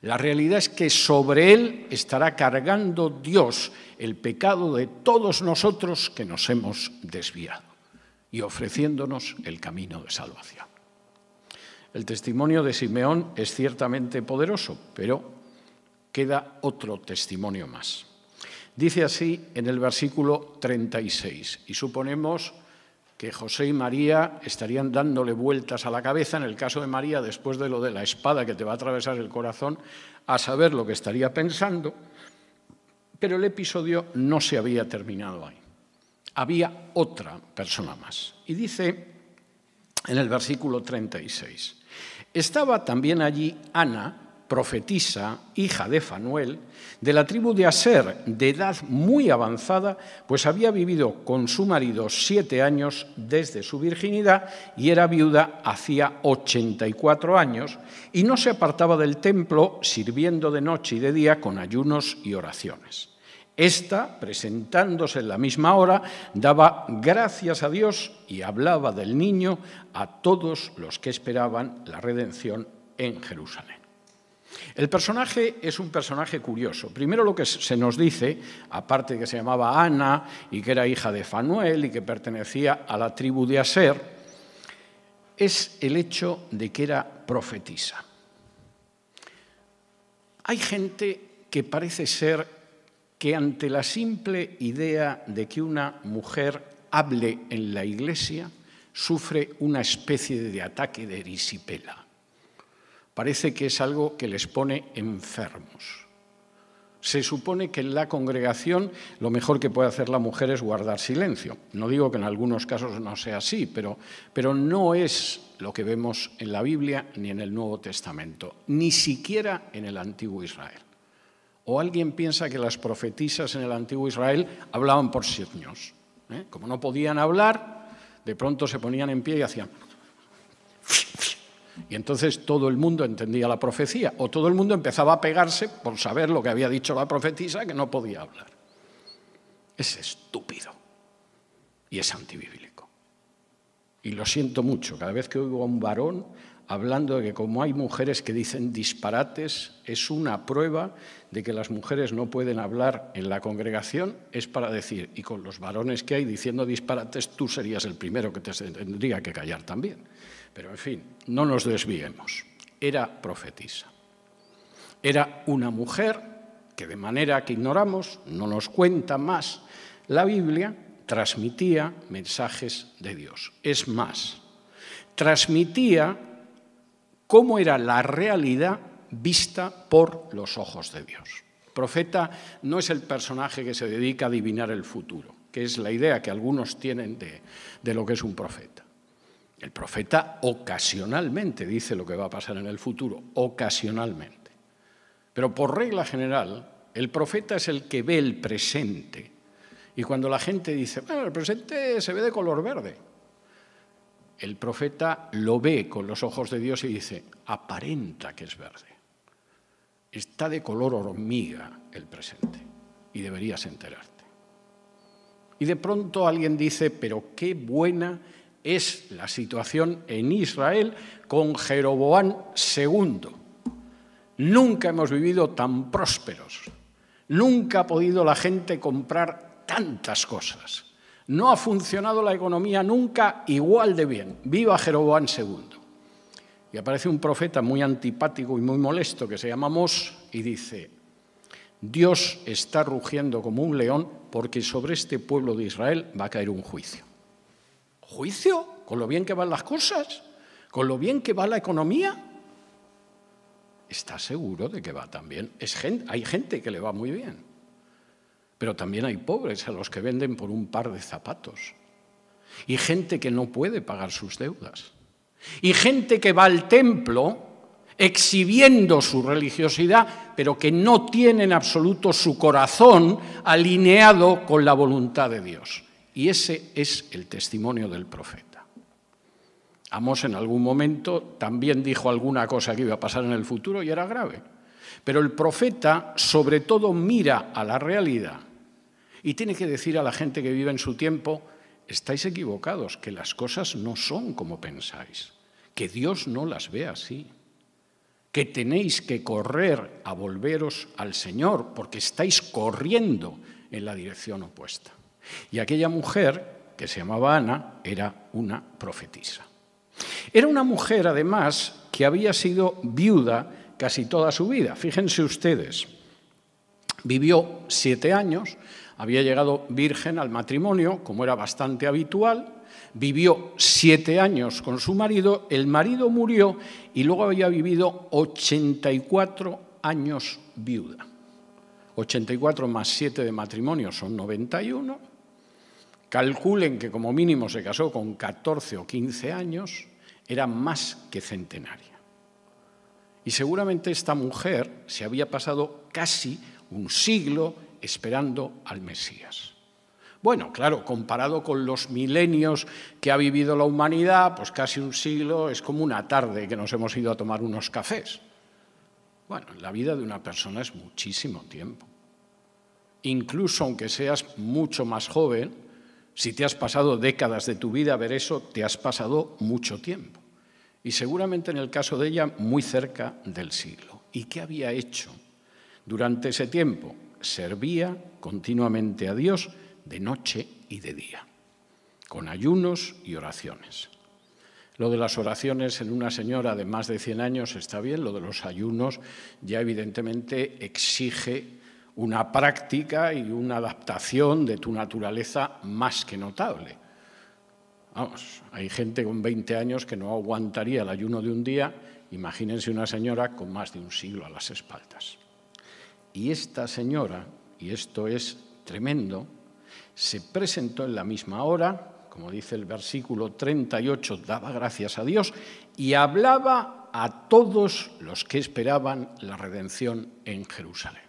la realidad es que sobre él estará cargando Dios el pecado de todos nosotros que nos hemos desviado y ofreciéndonos el camino de salvación. El testimonio de Simeón es ciertamente poderoso, pero queda otro testimonio más. Dice así en el versículo 36, y suponemos que José y María estarían dándole vueltas a la cabeza, en el caso de María, después de lo de la espada que te va a atravesar el corazón, a saber lo que estaría pensando, pero el episodio no se había terminado ahí. Había otra persona más. Y dice en el versículo 36, estaba también allí Ana, profetisa, hija de Fanuel, de la tribu de Aser, de edad muy avanzada, pues había vivido con su marido 7 años desde su virginidad y era viuda hacía 84 años y no se apartaba del templo sirviendo de noche y de día con ayunos y oraciones. Esta, presentándose en la misma hora, daba gracias a Dios y hablaba del niño a todos los que esperaban la redención en Jerusalén. El personaje es un personaje curioso. Primero lo que se nos dice, aparte de que se llamaba Ana y que era hija de Fanuel y que pertenecía a la tribu de Aser, es el hecho de que era profetisa. Hay gente que parece ser que ante la simple idea de que una mujer hable en la iglesia, sufre una especie de ataque de erisipela. Parece que es algo que les pone enfermos. Se supone que en la congregación lo mejor que puede hacer la mujer es guardar silencio. No digo que en algunos casos no sea así, pero no es lo que vemos en la Biblia ni en el Nuevo Testamento, ni siquiera en el Antiguo Israel. ¿O alguien piensa que las profetisas en el Antiguo Israel hablaban por signos? Como no podían hablar, de pronto se ponían en pie y hacían... Y entonces todo el mundo entendía la profecía, o todo el mundo empezaba a pegarse por saber lo que había dicho la profetisa, que no podía hablar. Es estúpido y es antibíblico. Y lo siento mucho, cada vez que oigo a un varón hablando de que como hay mujeres que dicen disparates, es una prueba de que las mujeres no pueden hablar en la congregación, es para decir, y con los varones que hay diciendo disparates, tú serías el primero que te tendría que callar también. Pero, en fin, no nos desviemos. Era profetisa. Era una mujer que, de manera que ignoramos, no nos cuenta más la Biblia, transmitía mensajes de Dios. Es más, transmitía cómo era la realidad vista por los ojos de Dios. El profeta no es el personaje que se dedica a adivinar el futuro, que es la idea que algunos tienen de lo que es un profeta. El profeta ocasionalmente dice lo que va a pasar en el futuro, ocasionalmente. Pero por regla general, el profeta es el que ve el presente. Y cuando la gente dice, bueno, el presente se ve de color verde, el profeta lo ve con los ojos de Dios y dice, aparenta que es verde. Está de color hormiga el presente y deberías enterarte. Y de pronto alguien dice, pero qué buena es la situación en Israel con Jeroboam II. Nunca hemos vivido tan prósperos. Nunca ha podido la gente comprar tantas cosas. No ha funcionado la economía nunca igual de bien. ¡Viva Jeroboam II! Y aparece un profeta muy antipático y muy molesto que se llama Amós y dice, Dios está rugiendo como un león porque sobre este pueblo de Israel va a caer un juicio. ¿Juicio? ¿Con lo bien que van las cosas? ¿Con lo bien que va la economía? ¿Está seguro de que va tan bien? Hay gente que le va muy bien, pero también hay pobres a los que venden por un par de zapatos, y gente que no puede pagar sus deudas, y gente que va al templo exhibiendo su religiosidad, pero que no tiene en absoluto su corazón alineado con la voluntad de Dios. Y ese es el testimonio del profeta. Amós en algún momento también dijo alguna cosa que iba a pasar en el futuro y era grave. Pero el profeta sobre todo mira a la realidad y tiene que decir a la gente que vive en su tiempo, estáis equivocados, que las cosas no son como pensáis, que Dios no las ve así, que tenéis que correr a volveros al Señor porque estáis corriendo en la dirección opuesta. Y aquella mujer, que se llamaba Ana, era una profetisa. Era una mujer, además, que había sido viuda casi toda su vida. Fíjense ustedes, vivió 7 años, había llegado virgen al matrimonio, como era bastante habitual, vivió 7 años con su marido, el marido murió y luego había vivido 84 años viuda. 84 más 7 de matrimonio son 91. Calculen que como mínimo se casó con 14 o 15 años, era más que centenaria. Y seguramente esta mujer se había pasado casi un siglo esperando al Mesías. Bueno, claro, comparado con los milenios que ha vivido la humanidad, pues casi un siglo es como una tarde que nos hemos ido a tomar unos cafés. Bueno, la vida de una persona es muchísimo tiempo. Incluso aunque seas mucho más joven, si te has pasado décadas de tu vida a ver eso, te has pasado mucho tiempo. Y seguramente en el caso de ella, muy cerca del siglo. ¿Y qué había hecho durante ese tiempo? Servía continuamente a Dios de noche y de día, con ayunos y oraciones. Lo de las oraciones en una señora de más de 100 años está bien, lo de los ayunos ya evidentemente exige una práctica y una adaptación de tu naturaleza más que notable. Vamos, hay gente con 20 años que no aguantaría el ayuno de un día. Imagínense una señora con más de un siglo a las espaldas. Y esta señora, y esto es tremendo, se presentó en la misma hora, como dice el versículo 38, daba gracias a Dios y hablaba a todos los que esperaban la redención en Jerusalén.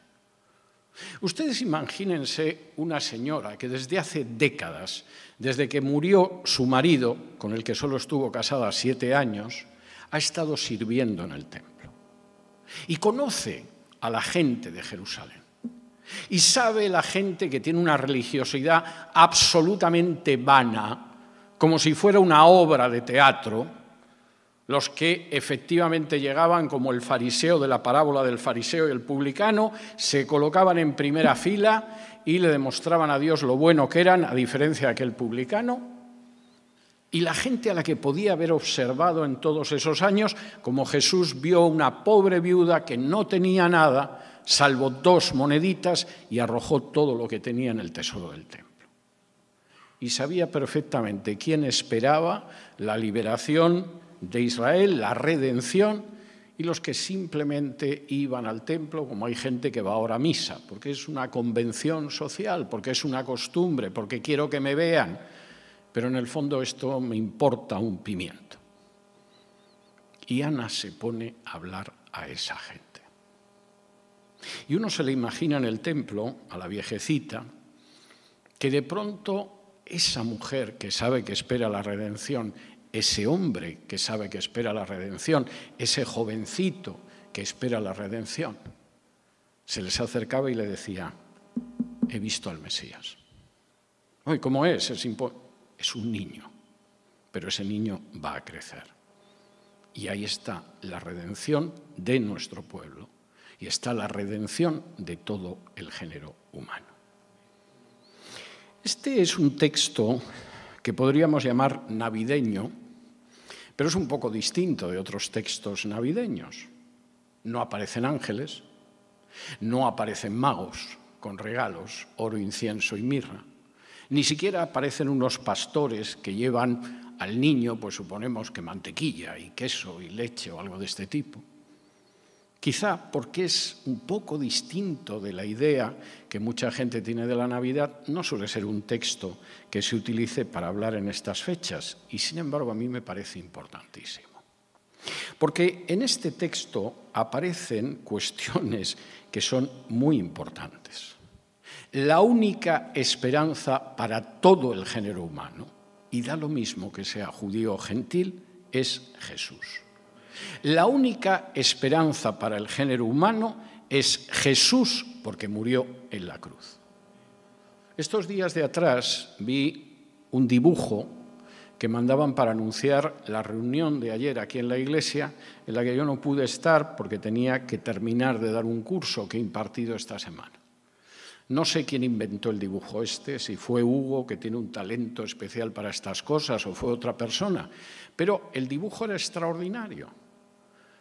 Ustedes imagínense una señora que desde hace décadas, desde que murió su marido, con el que solo estuvo casada 7 años, ha estado sirviendo en el templo. Y conoce a la gente de Jerusalén. Y sabe la gente que tiene una religiosidad absolutamente vana, como si fuera una obra de teatro, los que efectivamente llegaban como el fariseo de la parábola del fariseo y el publicano, se colocaban en primera fila y le demostraban a Dios lo bueno que eran, a diferencia de aquel publicano. Y la gente a la que podía haber observado en todos esos años, como Jesús vio una pobre viuda que no tenía nada, salvo 2 moneditas, y arrojó todo lo que tenía en el tesoro del templo. Y sabía perfectamente quién esperaba la liberación de Israel, la redención, y los que simplemente iban al templo, como hay gente que va ahora a misa, porque es una convención social, porque es una costumbre, porque quiero que me vean, pero en el fondo esto me importa un pimiento. Y Ana se pone a hablar a esa gente. Y uno se le imagina en el templo, a la viejecita, que de pronto esa mujer que sabe que espera la redención, ese hombre que sabe que espera la redención, ese jovencito que espera la redención, se les acercaba y le decía, he visto al Mesías. Ay, ¿cómo es? Es un niño, pero ese niño va a crecer. Y ahí está la redención de nuestro pueblo. Y está la redención de todo el género humano. Este es un texto que podríamos llamar navideño, pero es un poco distinto de otros textos navideños. No aparecen ángeles, no aparecen magos con regalos, oro, incienso y mirra. Ni siquiera aparecen unos pastores que llevan al niño, pues suponemos que mantequilla y queso y leche o algo de este tipo. Quizá porque es un poco distinto de la idea que mucha gente tiene de la Navidad, no suele ser un texto que se utilice para hablar en estas fechas, y sin embargo a mí me parece importantísimo. Porque en este texto aparecen cuestiones que son muy importantes. La única esperanza para todo el género humano, y da lo mismo que sea judío o gentil, es Jesús. La única esperanza para el género humano es Jesús, porque murió en la cruz. Estos días de atrás vi un dibujo que mandaban para anunciar la reunión de ayer aquí en la iglesia, en la que yo no pude estar porque tenía que terminar de dar un curso que he impartido esta semana. No sé quién inventó el dibujo si fue Hugo, que tiene un talento especial para estas cosas, o fue otra persona, pero el dibujo era extraordinario,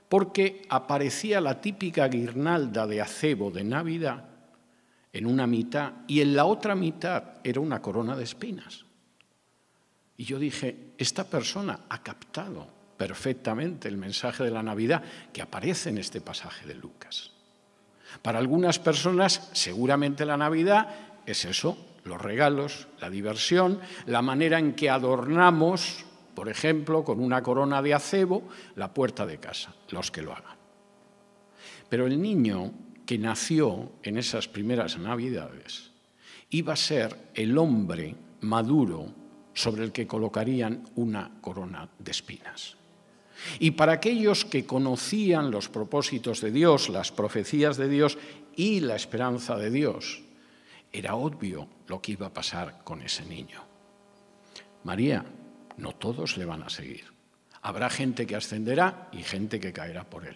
porque aparecía la típica guirnalda de acebo de Navidad en una mitad y en la otra mitad era una corona de espinas. Y yo dije, esta persona ha captado perfectamente el mensaje de la Navidad que aparece en este pasaje de Lucas. Para algunas personas, seguramente la Navidad es eso, los regalos, la diversión, la manera en que adornamos, por ejemplo, con una corona de acebo, la puerta de casa, los que lo hagan. Pero el niño que nació en esas primeras Navidades iba a ser el hombre maduro sobre el que colocarían una corona de espinas. Y para aquellos que conocían los propósitos de Dios, las profecías de Dios y la esperanza de Dios, era obvio lo que iba a pasar con ese niño. María, no todos le van a seguir. Habrá gente que ascenderá y gente que caerá por él.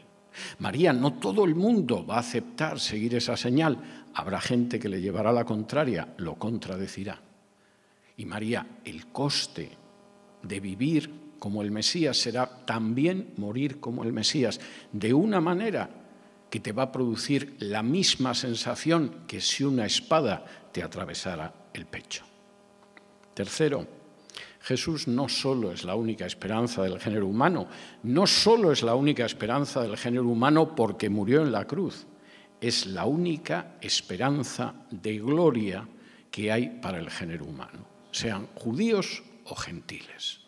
María, no todo el mundo va a aceptar seguir esa señal. Habrá gente que le llevará la contraria, lo contradecirá. Y María, el coste de vivir como el Mesías será también morir como el Mesías, de una manera que te va a producir la misma sensación que si una espada te atravesara el pecho. Tercero, Jesús no solo es la única esperanza del género humano, no solo es la única esperanza del género humano porque murió en la cruz, es la única esperanza de gloria que hay para el género humano, sean judíos o gentiles.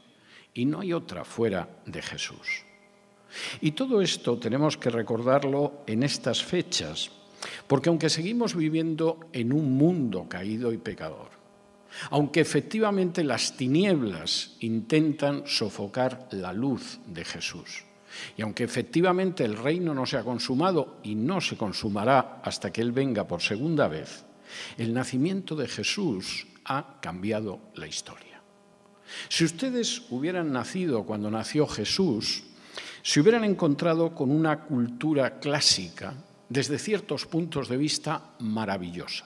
Y no hay otra fuera de Jesús. Y todo esto tenemos que recordarlo en estas fechas, porque aunque seguimos viviendo en un mundo caído y pecador, aunque efectivamente las tinieblas intentan sofocar la luz de Jesús, y aunque efectivamente el reino no se ha consumado y no se consumará hasta que Él venga por segunda vez, el nacimiento de Jesús ha cambiado la historia. Si ustedes hubieran nacido cuando nació Jesús, se hubieran encontrado con una cultura clásica, desde ciertos puntos de vista, maravillosa.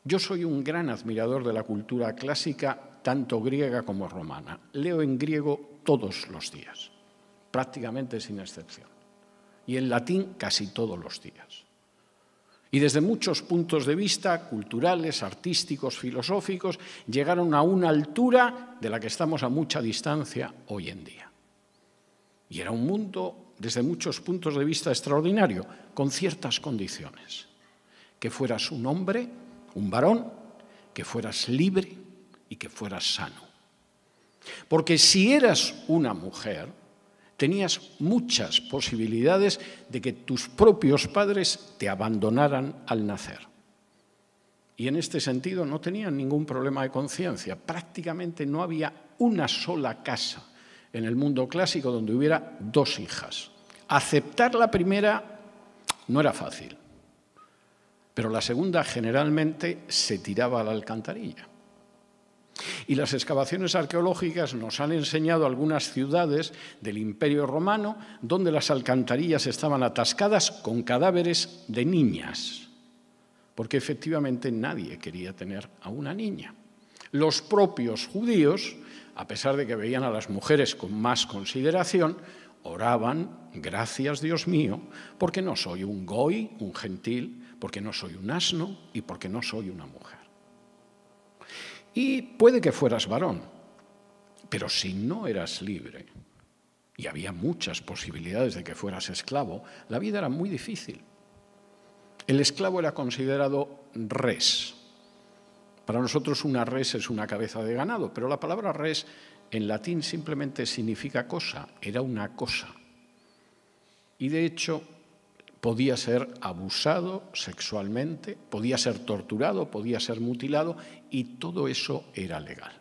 Yo soy un gran admirador de la cultura clásica, tanto griega como romana. Leo en griego todos los días, prácticamente sin excepción. Y en latín casi todos los días. Y desde muchos puntos de vista, culturales, artísticos, filosóficos, llegaron a una altura de la que estamos a mucha distancia hoy en día. Y era un mundo, desde muchos puntos de vista, extraordinario, con ciertas condiciones. Que fueras un hombre, un varón, que fueras libre y que fueras sano. Porque si eras una mujer, tenías muchas posibilidades de que tus propios padres te abandonaran al nacer. Y en este sentido no tenían ningún problema de conciencia. Prácticamente no había una sola casa en el mundo clásico donde hubiera dos hijas. Aceptar la primera no era fácil, pero la segunda generalmente se tiraba a la alcantarilla. Y las excavaciones arqueológicas nos han enseñado algunas ciudades del Imperio Romano donde las alcantarillas estaban atascadas con cadáveres de niñas, porque efectivamente nadie quería tener a una niña. Los propios judíos, a pesar de que veían a las mujeres con más consideración, oraban, gracias Dios mío, porque no soy un goy, un gentil, porque no soy un asno y porque no soy una mujer. Y puede que fueras varón, pero si no eras libre, y había muchas posibilidades de que fueras esclavo, la vida era muy difícil. El esclavo era considerado res. Para nosotros una res es una cabeza de ganado, pero la palabra res en latín simplemente significa cosa, era una cosa. Y de hecho podía ser abusado sexualmente, podía ser torturado, podía ser mutilado y todo eso era legal.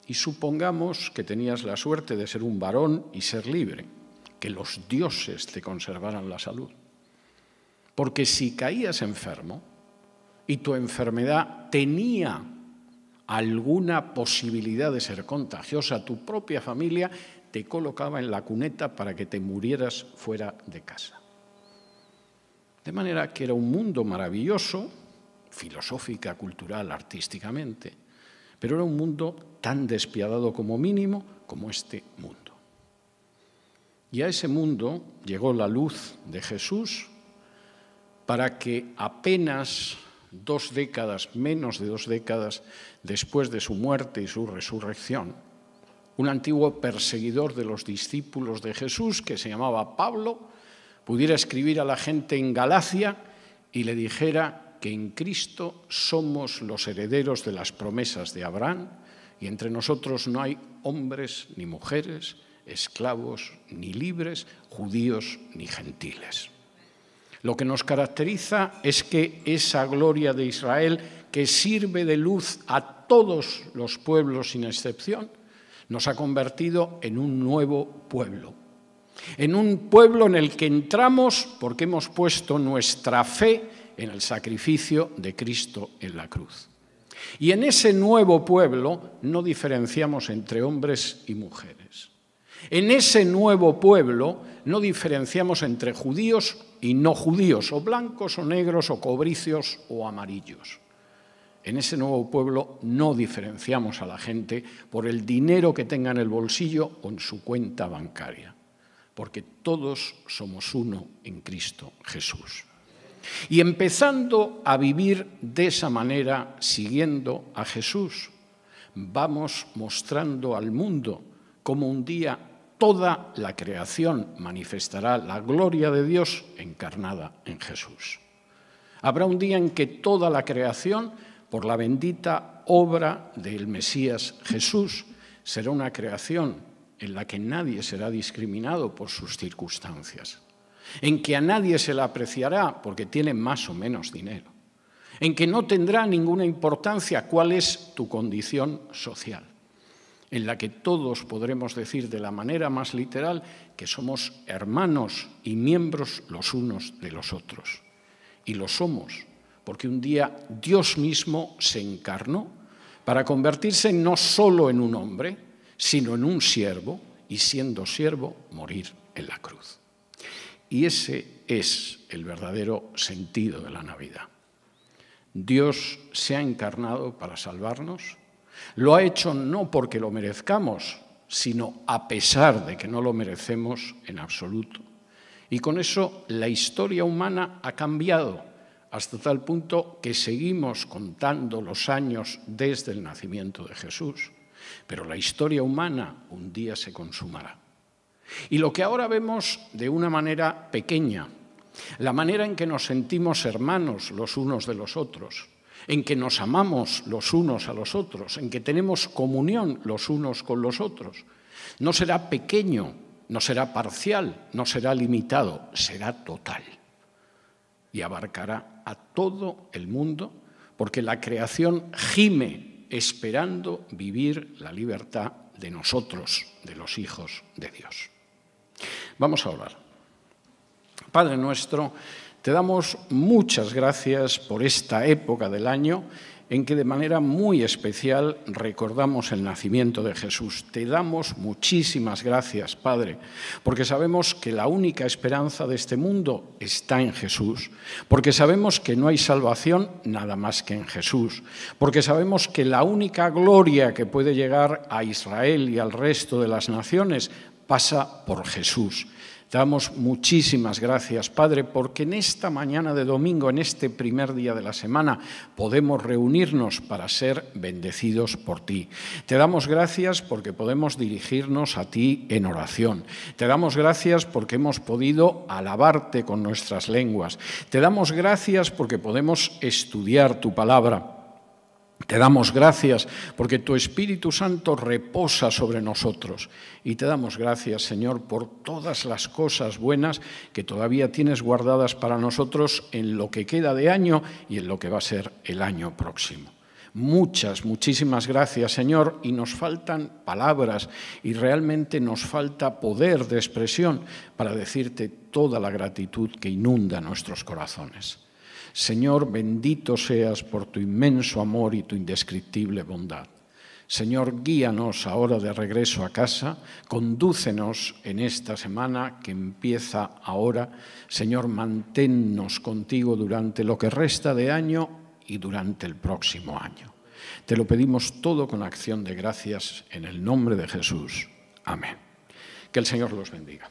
Y supongamos que tenías la suerte de ser un varón y ser libre, que los dioses te conservaran la salud. Porque si caías enfermo y tu enfermedad tenía alguna posibilidad de ser contagiosa, tu propia familia te colocaba en la cuneta para que te murieras fuera de casa. De manera que era un mundo maravilloso, filosófica, cultural, artísticamente, pero era un mundo tan despiadado como mínimo como este mundo. Y a ese mundo llegó la luz de Jesús para que apenas 2 décadas, menos de 2 décadas después de su muerte y su resurrección, un antiguo perseguidor de los discípulos de Jesús, que se llamaba Pablo, pudiera escribir a la gente en Galacia y le dijera que en Cristo somos los herederos de las promesas de Abraham y entre nosotros no hay hombres ni mujeres, esclavos ni libres, judíos ni gentiles. Lo que nos caracteriza es que esa gloria de Israel, que sirve de luz a todos los pueblos sin excepción, nos ha convertido en un nuevo pueblo. En un pueblo en el que entramos porque hemos puesto nuestra fe en el sacrificio de Cristo en la cruz. Y en ese nuevo pueblo no diferenciamos entre hombres y mujeres. En ese nuevo pueblo no diferenciamos entre judíos y no judíos, o blancos o negros, o cobricios o amarillos. En ese nuevo pueblo no diferenciamos a la gente por el dinero que tenga en el bolsillo o en su cuenta bancaria, porque todos somos uno en Cristo Jesús. Y empezando a vivir de esa manera, siguiendo a Jesús, vamos mostrando al mundo cómo un día toda la creación manifestará la gloria de Dios encarnada en Jesús. Habrá un día en que toda la creación, por la bendita obra del Mesías Jesús, será una creación en la que nadie será discriminado por sus circunstancias, en que a nadie se le apreciará porque tiene más o menos dinero, en que no tendrá ninguna importancia cuál es tu condición social, en la que todos podremos decir de la manera más literal que somos hermanos y miembros los unos de los otros. Y lo somos, porque un día Dios mismo se encarnó para convertirse no solo en un hombre, sino en un siervo, y siendo siervo, morir en la cruz. Y ese es el verdadero sentido de la Navidad. Dios se ha encarnado para salvarnos. Lo ha hecho no porque lo merezcamos, sino a pesar de que no lo merecemos en absoluto. Y con eso la historia humana ha cambiado hasta tal punto que seguimos contando los años desde el nacimiento de Jesús. Pero la historia humana un día se consumará. Y lo que ahora vemos de una manera pequeña, la manera en que nos sentimos hermanos los unos de los otros, en que nos amamos los unos a los otros, en que tenemos comunión los unos con los otros, no será pequeño, no será parcial, no será limitado, será total. Y abarcará a todo el mundo, porque la creación gime esperando vivir la libertad de nosotros, de los hijos de Dios. Vamos a orar. Padre nuestro, te damos muchas gracias por esta época del año en que de manera muy especial recordamos el nacimiento de Jesús. Te damos muchísimas gracias, Padre, porque sabemos que la única esperanza de este mundo está en Jesús, porque sabemos que no hay salvación nada más que en Jesús, porque sabemos que la única gloria que puede llegar a Israel y al resto de las naciones pasa por Jesús. Te damos muchísimas gracias, Padre, porque en esta mañana de domingo, en este primer día de la semana, podemos reunirnos para ser bendecidos por ti. Te damos gracias porque podemos dirigirnos a ti en oración. Te damos gracias porque hemos podido alabarte con nuestras lenguas. Te damos gracias porque podemos estudiar tu palabra. Te damos gracias porque tu Espíritu Santo reposa sobre nosotros. Y te damos gracias, Señor, por todas las cosas buenas que todavía tienes guardadas para nosotros en lo que queda de año y en lo que va a ser el año próximo. Muchísimas gracias, Señor, y nos faltan palabras y realmente nos falta poder de expresión para decirte toda la gratitud que inunda nuestros corazones. Señor, bendito seas por tu inmenso amor y tu indescriptible bondad. Señor, guíanos ahora de regreso a casa, condúcenos en esta semana que empieza ahora. Señor, manténnos contigo durante lo que resta de año y durante el próximo año. Te lo pedimos todo con acción de gracias en el nombre de Jesús. Amén. Que el Señor los bendiga.